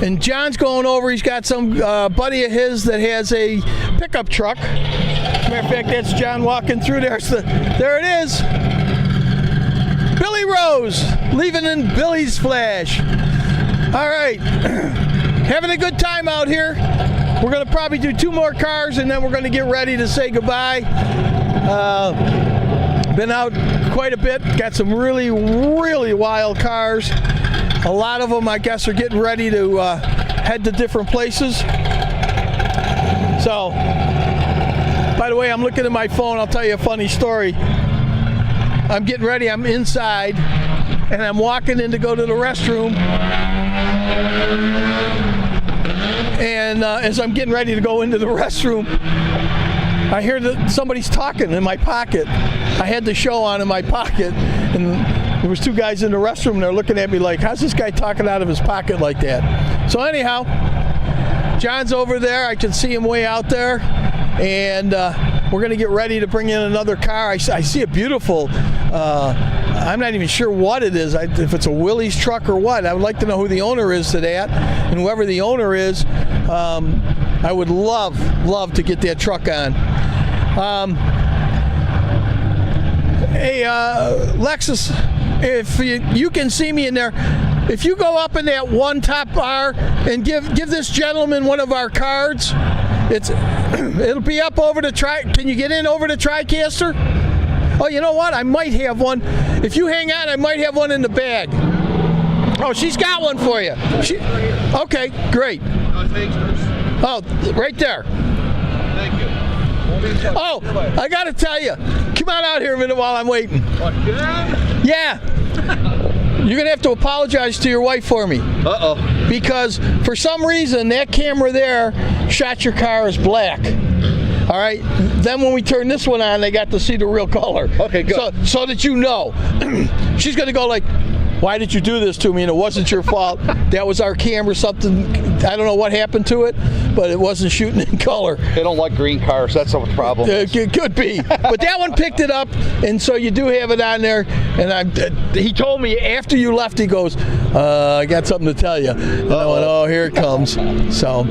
And John's going over. He's got some buddy of his that has a pickup truck. Matter of fact, that's John walking through there. So there it is. Billy Rose, leaving in Billy's Flash. All right. Having a good time out here. We're going to probably do 2 more cars, and then we're going to get ready to say goodbye. Been out quite a bit. Got some really, really wild cars. A lot of them, I guess, are getting ready to head to different places. So, by the way, I'm looking at my phone. I'll tell you a funny story. I'm getting ready. I'm inside, and I'm walking in to go to the restroom. And as I'm getting ready to go into the restroom, I hear that somebody's talking in my pocket. I had the show on in my pocket, and there was two guys in the restroom, and they're looking at me like, how's this guy talking out of his pocket like that? So anyhow, John's over there. I can see him way out there, and we're going to get ready to bring in another car. I see a beautiful, I'm not even sure what it is, if it's a Willys truck or what. I would like to know who the owner is to that, and whoever the owner is, I would love to get that truck on. Hey, Lexus, if you can see me in there, if you go up in that one top bar and give this gentleman one of our cards, it'll be up over the Can you get in over the TriCaster? Oh, you know what? I might have one. If you hang on, I might have one in the bag. Oh, she's got one for you. Okay, great. Oh, right there. Thank you. Oh, I got to tell you, come on out here a minute while I'm waiting. Yeah. You're going to have to apologize to your wife for me. Uh-oh. Because for some reason, that camera there shot your car as black. All right? Then when we turn this one on, they got to see the real color. Okay, good. So that you know. She's going to go like, why did you do this to me? And it wasn't your fault. That was our camera, something, I don't know what happened to it, but it wasn't shooting in color. They don't like green cars. That's what the problem is. It could be. But that one picked it up, and so you do have it on there. And he told me after you left, he goes, I got something to tell you. And I went, oh, here it comes. So,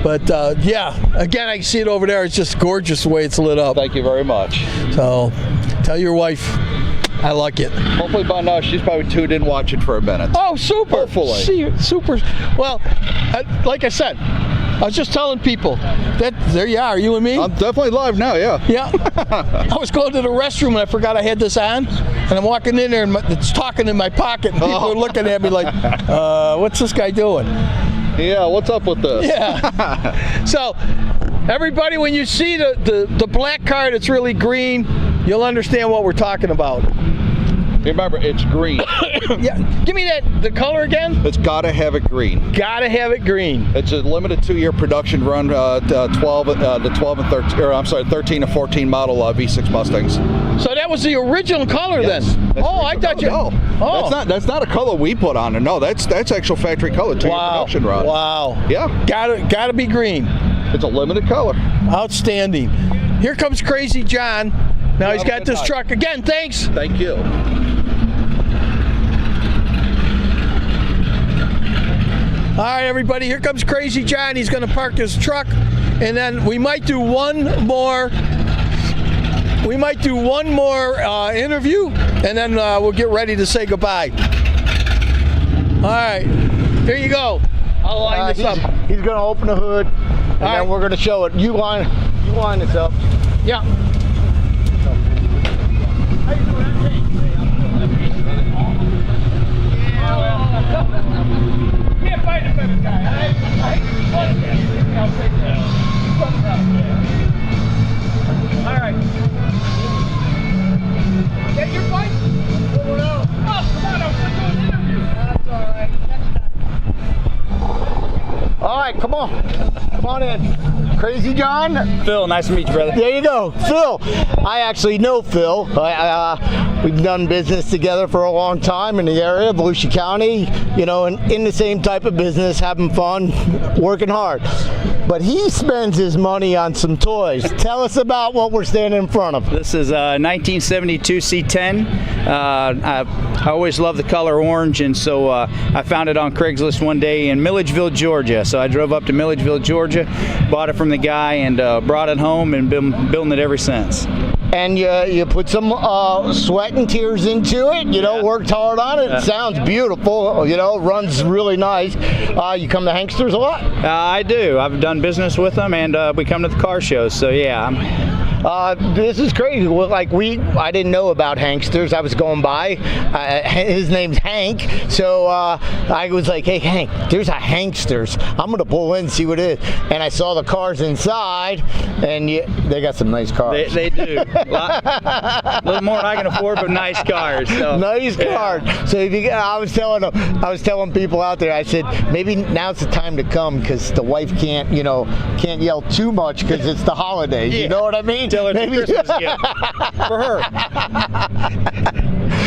but yeah, again, I can see it over there. It's just gorgeous the way it's lit up. Thank you very much. So, tell your wife I like it. Hopefully by now she's probably tuned in watching for a minute. Oh, super. Hopefully. See, super. Well, like I said, I was just telling people that there you are, you and me. I'm definitely live now, yeah. Yeah. I was going to the restroom and I forgot I had this on, and I'm walking in there and it's talking in my pocket, and people are looking at me like, what's this guy doing? Yeah, what's up with this? Yeah. So, everybody, when you see the black car that's really green, you'll understand what we're talking about. Remember, it's green. Yeah, give me the color again. It's got to have it green. Got to have it green. It's a limited 2-year production run, 13 to 14 model V6 Mustangs. So that was the original color then? Oh, I thought you. No, that's not a color we put on it. No, that's actual factory color. 2-year production run. Wow. Yeah. Gotta be green. It's a limited color. Outstanding. Here comes Crazy John. Now he's got this truck again. Thanks. Thank you. All right, everybody, here comes Crazy John. He's going to park his truck, and then we might do one more. We might do one more interview, and then we'll get ready to say goodbye. All right, here you go. I'll line this up. He's going to open the hood, and then we're going to show it. You line this up. Yeah. Can't find a better guy. I'll take that. All right. Get your bike? Oh, no. Oh, come on, I'm going to do an interview. That's all right. All right, come on. Come on in. Crazy John? Phil, nice to meet you, brother. There you go. Phil. I actually know Phil. We've done business together for a long time in the area, Volusia County, you know, and in the same type of business, having fun, working hard. But he spends his money on some toys. Tell us about what we're standing in front of. This is a 1972 C10. I always loved the color orange, and so I found it on Craigslist one day in Milledgeville, Georgia. So I drove up to Milledgeville, Georgia, bought it from the guy, and brought it home, and been building it ever since. And you put some sweat and tears into it, you know, worked hard on it. It sounds beautiful, you know, runs really nice. You come to Hanksters a lot? I do. I've done business with them, and we come to the car shows, so yeah, This is crazy. Well, like I didn't know about Hanksters. I was going by. His name's Hank. So I was like, hey, Hank, there's a Hanksters. I'm going to pull in and see what it is. And I saw the cars inside, and they got some nice cars. They do. A little more than I can afford, but nice cars. So. Nice cars. So if you, I was telling people out there, I said, maybe now's the time to come because the wife can't yell too much because it's the holidays. You know what I mean? Tell her maybe it's a Christmas gift for her.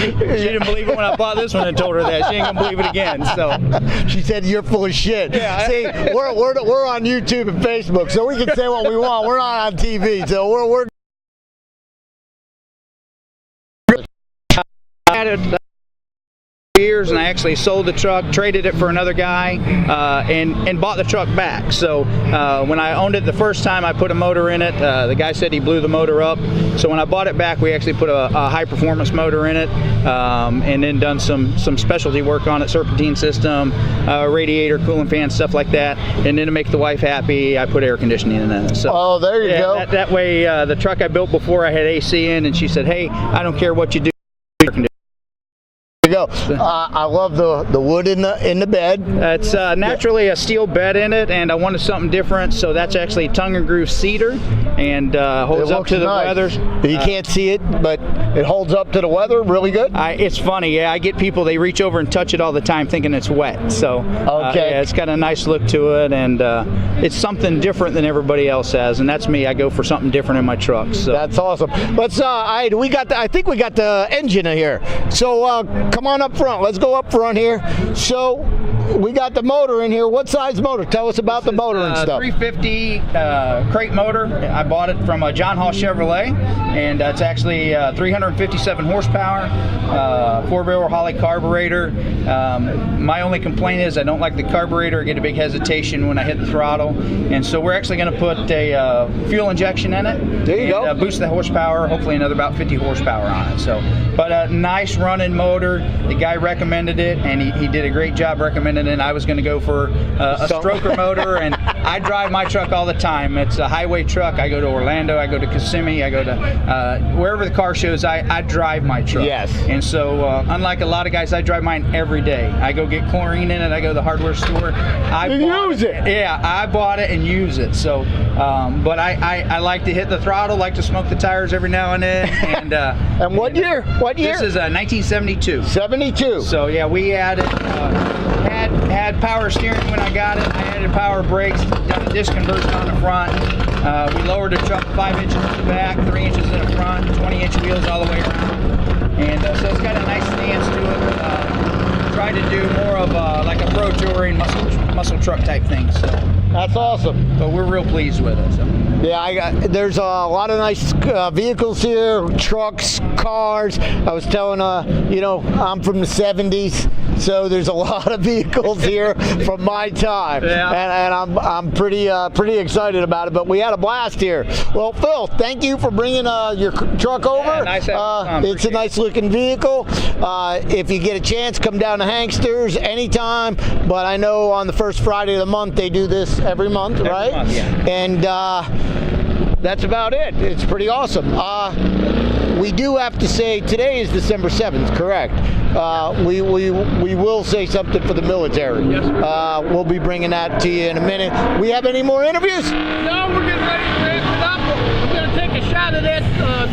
She didn't believe it when I bought this one and told her that. She ain't gonna believe it again. So she said, "You're full of shit." Yeah. See, we're on YouTube and Facebook, so we can say what we want. We're not on TV, so we're. Years, and I actually sold the truck, traded it for another guy, and bought the truck back. So when I owned it the first time, I put a motor in it. The guy said he blew the motor up. So when I bought it back, we actually put a high performance motor in it, and then done some specialty work on it, serpentine system, radiator, cooling fan, stuff like that. And then to make the wife happy, I put air conditioning in it. So there you go. That way, the truck I built before, I had AC in, and she said, "Hey, I don't care what you do, air conditioning." Go. I love the wood in the bed. It's naturally a steel bed in it, and I wanted something different, so that's actually tongue and groove cedar, and holds up to the weather. You can't see it, but it holds up to the weather really good. It's funny, yeah. I get people, they reach over and touch it all the time thinking it's wet. So yeah, it's got a nice look to it, and it's something different than everybody else has, and that's me. I go for something different in my trucks. So. That's awesome. Let's. I think we got the engine in here. So come on up front. Let's go up front here. So we got the motor in here. What size motor? Tell us about the motor and stuff. 350 crate motor. I bought it from John Hall Chevrolet, and it's actually 357 horsepower, 4-barrel Holley carburetor. My only complaint is I don't like the carburetor. I get a big hesitation when I hit the throttle, and so we're actually going to put a fuel injection in it. There you go. Boost the horsepower, hopefully another about 50 horsepower on it. So, but a nice running motor. The guy recommended it, and he did a great job recommending it. I was going to go for a stroker motor, and I drive my truck all the time. It's a highway truck. I go to Orlando, I go to Kissimmee, I go to wherever the car shows, I drive my truck. Yes. And so, unlike a lot of guys, I drive mine every day. I go get chlorine in it, I go to the hardware store. Use it. Yeah, I bought it and use it. So, but I like to hit the throttle, like to smoke the tires every now and then. And what year? What year? This is 1972. 72. So yeah, we added had power steering when I got it. I added power brakes, done a disc conversion on the front. We lowered the truck 5 inches in the back, 3 inches in the front, 20-inch wheels all the way around. And so it's got a nice stance to it. Tried to do more of like a pro touring muscle truck type thing. So that's awesome. But we're real pleased with it. So. Yeah, there's a lot of nice vehicles here, trucks, cars. I was telling I'm from the 70s, so there's a lot of vehicles here from my time, and I'm pretty excited about it. But we had a blast here. Well, Phil, thank you for bringing your truck over. Yeah, nice it's a nice looking vehicle. If you get a chance, come down to Hanksters anytime. But I know on the first Friday of the month they do this every month, right? Month, yeah. And that's about it. It's pretty awesome. We do have to say today is December 7th, correct? We will say something for the military. Yes, we'll be bringing that to you in a minute. We have any more interviews? No, we're getting ready to ramp it up. We're going to take a shot of that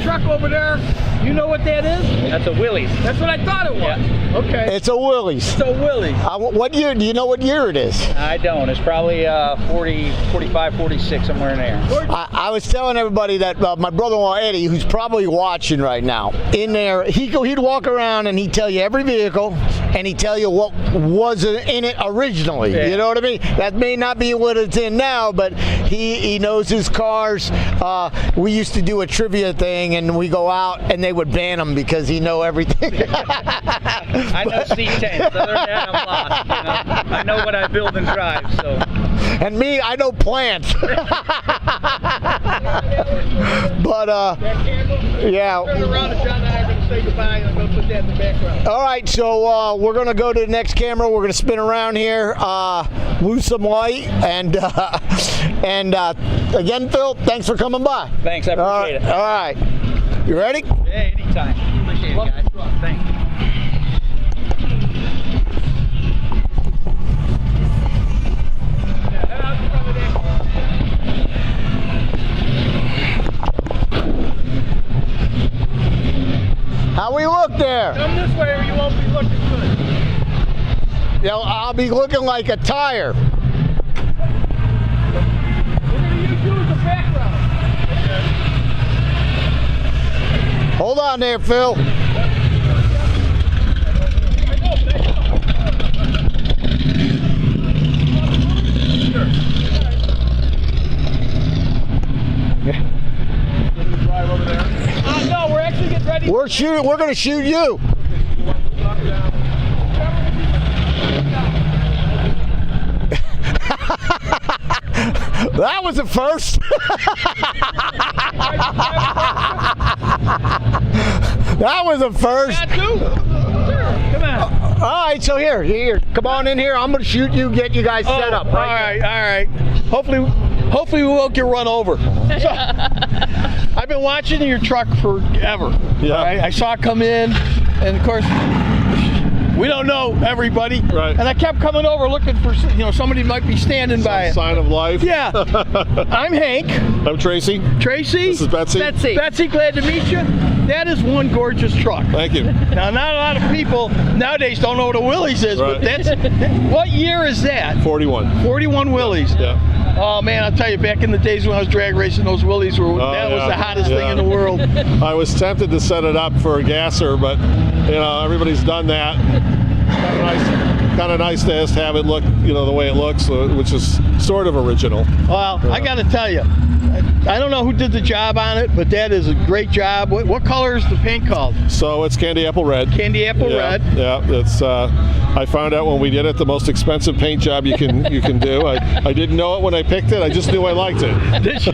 truck over there. You know what that is? That's a Willys. That's what I thought it was. Yeah. Okay. It's a Willys. It's a Willys. What year? Do you know what year it is? I don't. It's probably 40, 45, 46, somewhere in there. I was telling everybody that my brother-in-law Eddie, who's probably watching right now, in there, he'd walk around and he'd tell you every vehicle, and he'd tell you what was in it originally. Yeah. You know what I mean? That may not be what it's in now, but he knows his cars. We used to do a trivia thing, and we go out, and they would ban him because he know everything. I know C10s. Other than that, I'm lost. You know? I know what I build and drive. So. And me, I know plants. But yeah. say goodbye, and I'm going to put that in the background. All right, so we're going to go to the next camera. We're going to spin around here, lose some light, and again, Phil, thanks for coming by. Thanks, I appreciate it. All right. You ready? Yeah, anytime. Appreciate it, guys. Thanks. How we look there? Come this way or you won't be looking good. You know, I'll be looking like a tire. We're going to use you as the background. Hold on there, Phil. No, we're actually getting ready. We're going to shoot you. That was a first. That was a first. Got two? Sure. Come on. All right, so here. Come on in here. I'm going to shoot you, get you guys set up. All right. Hopefully we won't get run over. So, I've been watching your truck forever. Yeah. Right? I saw it come in, and of course, we don't know everybody. Right. And I kept coming over looking for, somebody might be standing by it. Sign of life. Yeah. I'm Hank. I'm Tracy. Tracy. This is Betsy. Betsy, glad to meet you. That is one gorgeous truck. Thank you. Now, not a lot of people nowadays don't know what a Willys is, Right. but that's, what year is that? 41. 41 Willys. Yeah. Oh man, I'll tell you, back in the days when I was drag racing, those Willys were, that was the hottest thing in the world. I was tempted to set it up for a gasser, but everybody's done that. Kind of nice to just have it look, the way it looks, which is sort of original. Well, I got to tell you, I don't know who did the job on it, but that is a great job. What color is the paint called? So it's candy apple red. Candy apple red. Yeah, it's. I found out when we did it, the most expensive paint job you can do. I didn't know it when I picked it. I just knew I liked it. Did you?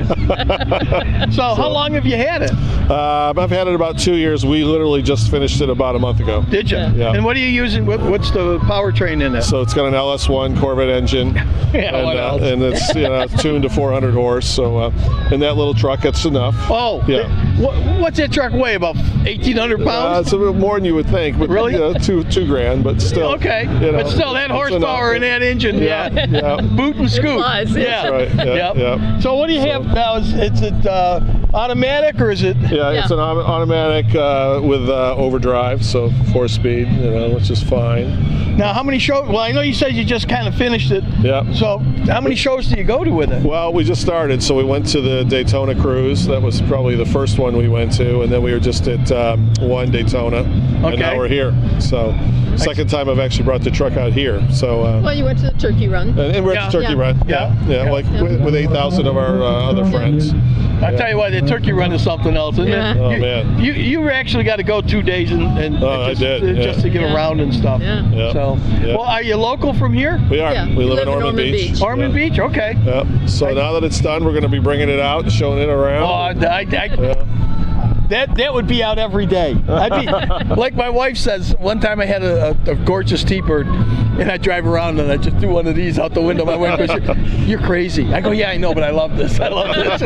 So how long have you had it? I've had it about 2 years. We literally just finished it about a month ago. Did you? Yeah. And what are you using? What's the powertrain in it? So it's got an LS1 Corvette engine. Yeah, what else? And it's tuned to 400 horse. So in that little truck, that's enough. Oh, yeah. What's that truck weigh? About 1,800 pounds? It's a bit more than you would think, but really, $2,000, but still. Okay, but still, that horsepower in that engine, boot and scoot. Yeah. That's right. Yeah. So what do you have now? Is it automatic or is it? Yeah, it's an automatic with overdrive, so 4-speed, which is fine. Now, how many shows? Well, I know you said you just kind of finished it. Yeah. So, how many shows do you go to with it? Well, we just started, so we went to the Daytona Cruise. That was probably the first one we went to, and then we were just at one Daytona, and now we're here. So, second time I've actually brought the truck out here. So. Well, you went to the turkey run. And we're at the turkey run. Yeah. With 8,000 of our other friends. I tell you what, the turkey run is something else, isn't it? Oh man. You actually got to go 2 days just to get around and stuff. Yeah. So, well, are you local from here? We are. Yeah. We live in Ormond Beach. Ormond Beach, okay. Yep. So now that it's done, we're going to be bringing it out and showing it around. That would be out every day. I'd be like my wife says. One time I had a gorgeous T-Bird, and I drive around and I just do one of these out the window. My wife goes, "You're crazy." I go, "Yeah, I know, but I love this. I love this."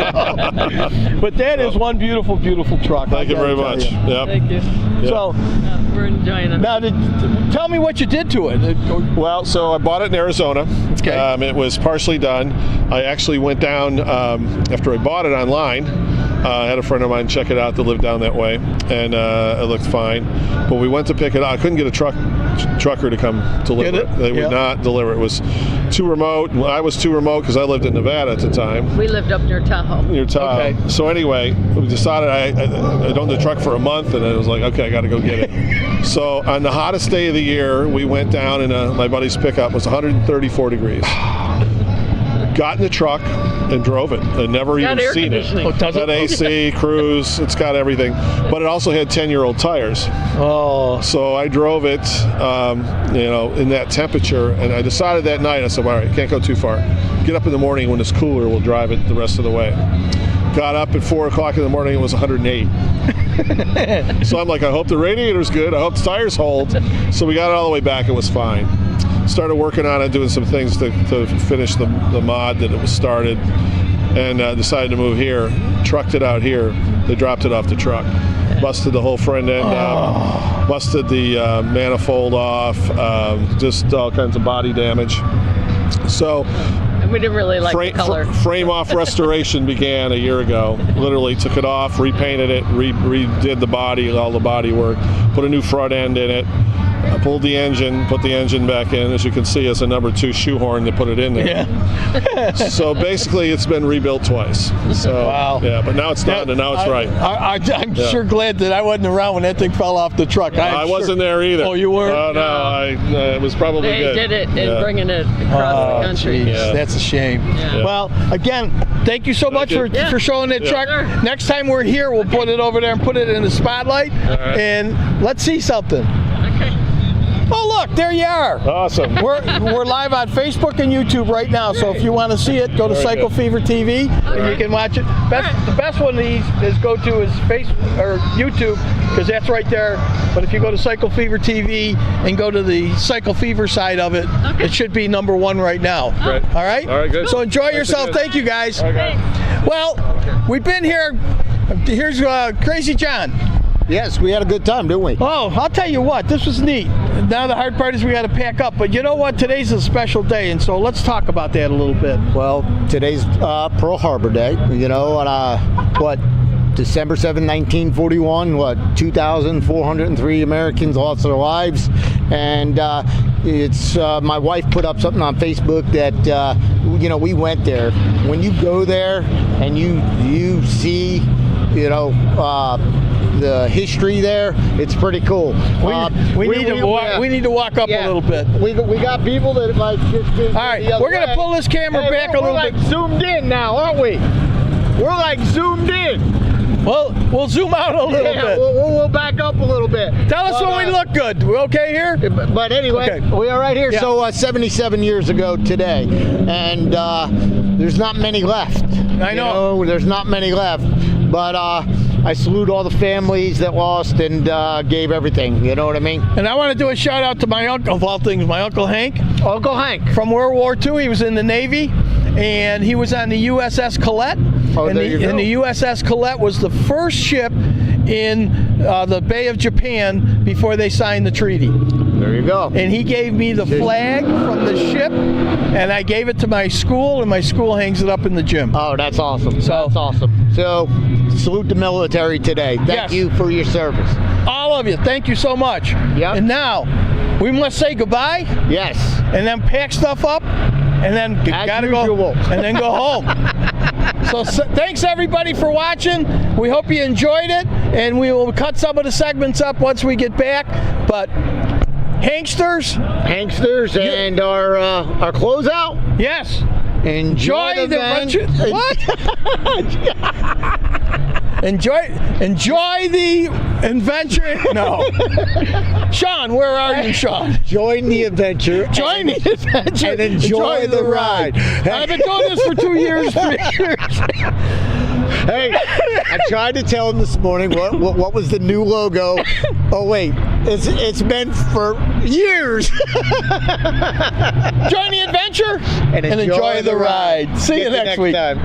But that is one beautiful, beautiful truck. Thank you very much. Yep. Thank you. So we're enjoying it. now, tell me what you did to it. Well, so I bought it in Arizona. Okay. It was partially done. I actually went down after I bought it online. I had a friend of mine check it out that lived down that way, and it looked fine. But we went to pick it up. I couldn't get a trucker to come deliver it. They would not deliver it. It was too remote. I was too remote because I lived in Nevada at the time. We lived up near Tahoe. Near Tahoe. Okay. So anyway, we decided I'd owned the truck for a month, and I was like, okay, I got to go get it. So on the hottest day of the year, we went down in my buddy's pickup. It was 134 degrees. Got in the truck and drove it. I'd never even seen it. Got AC, cruise, it's got everything. But it also had 10-year-old tires. Oh. So I drove it, in that temperature, and I decided that night, I said, all right, can't go too far. Get up in the morning when it's cooler, we'll drive it the rest of the way. Got up at 4 o'clock in the morning, it was 108. So I'm like, I hope the radiator's good, I hope the tires hold. So we got it all the way back, it was fine. Started working on it, doing some things to finish the mod that it was started, and decided to move here. Trucked it out here. They dropped it off the truck. Busted the whole front end up, busted the manifold off, just all kinds of body damage. So And we didn't really like the color. Frame off restoration began a year ago. Literally took it off, repainted it, redid the body, all the body work, put a new front end in it. Pulled the engine, put the engine back in. As you can see, it's a number 2 shoehorn to put it in there. Yeah. So basically, it's been rebuilt twice. So, wow. Yeah, but now it's done, and now it's right. I'm sure glad that I wasn't around when that thing fell off the truck. I wasn't there either. Oh, you weren't? Oh, no. It was probably They good. did it in bringing it across the country. Geez, that's a shame. Yeah. Well, again, thank you so much for showing that truck. Sure. Next time we're here, we'll put it over there and put it in the spotlight, and let's see something. Okay. Oh, look, there you are. Awesome. We're live on Facebook and YouTube right now, so if you want to see it, go to Cycle Fever TV, and you can watch it. The best one of these is go to is Facebook or YouTube, because that's right there. But if you go to Cycle Fever TV and go to the Cycle Fever side of it, it should be number 1 right now. Great. All right? All right, good. So enjoy yourself. Thank you, guys. All right, guys. Well, we've been here. Here's Crazy John. Yes, we had a good time, didn't we? Oh, I'll tell you what, this was neat. Now the hard part is we got to pack up, but you know what? Today's a special day, and so let's talk about that a little bit. Well, today's Pearl Harbor Day, on December 7, 1941, 2,403 Americans lost their lives, and it's my wife put up something on Facebook that, we went there. When you go there and you see, the history there, it's pretty cool. We need to walk up a little bit. We got people that all right, we're gonna pull this camera back a little bit. We're zoomed in now, aren't we? We're zoomed in. Well, we'll zoom out a little bit. We'll back up a little bit. Tell us when we look good. We okay here? But anyway, we are right here. Yeah. So 77 years ago today, and there's not many left. I know. There's not many left, but I salute all the families that lost and gave everything. You know what I mean? And I want to do a shout out to my uncle, of all things, my Uncle Hank. Uncle Hank. From World War II. He was in the Navy, and he was on the USS Colette. And the USS Colette was the first ship in the Bay of Japan before they signed the treaty. There you go. And he gave me the flag from the ship, and I gave it to my school, and my school hangs it up in the gym. Oh, that's awesome. That's awesome. So, salute the military today. Thank you for your service. All of you. Thank you so much. Yep. And now, we must say goodbye. Yes. And then pack stuff up, and then gotta go, and then go home. So thanks everybody for watching. We hope you enjoyed it, and we will cut some of the segments up once we get back. But Hanksters, and our closeout. Yes. Enjoy the adventure. What? Enjoy the adventure. No. Sean, where are you, Sean? Join the adventure. Join the adventure. And enjoy the ride. I've been doing this for 2 years, 3 years. Hey, I tried to tell him this morning what was the new logo. Oh wait, it's been for years. Join the adventure and enjoy the ride. See you next week. Time.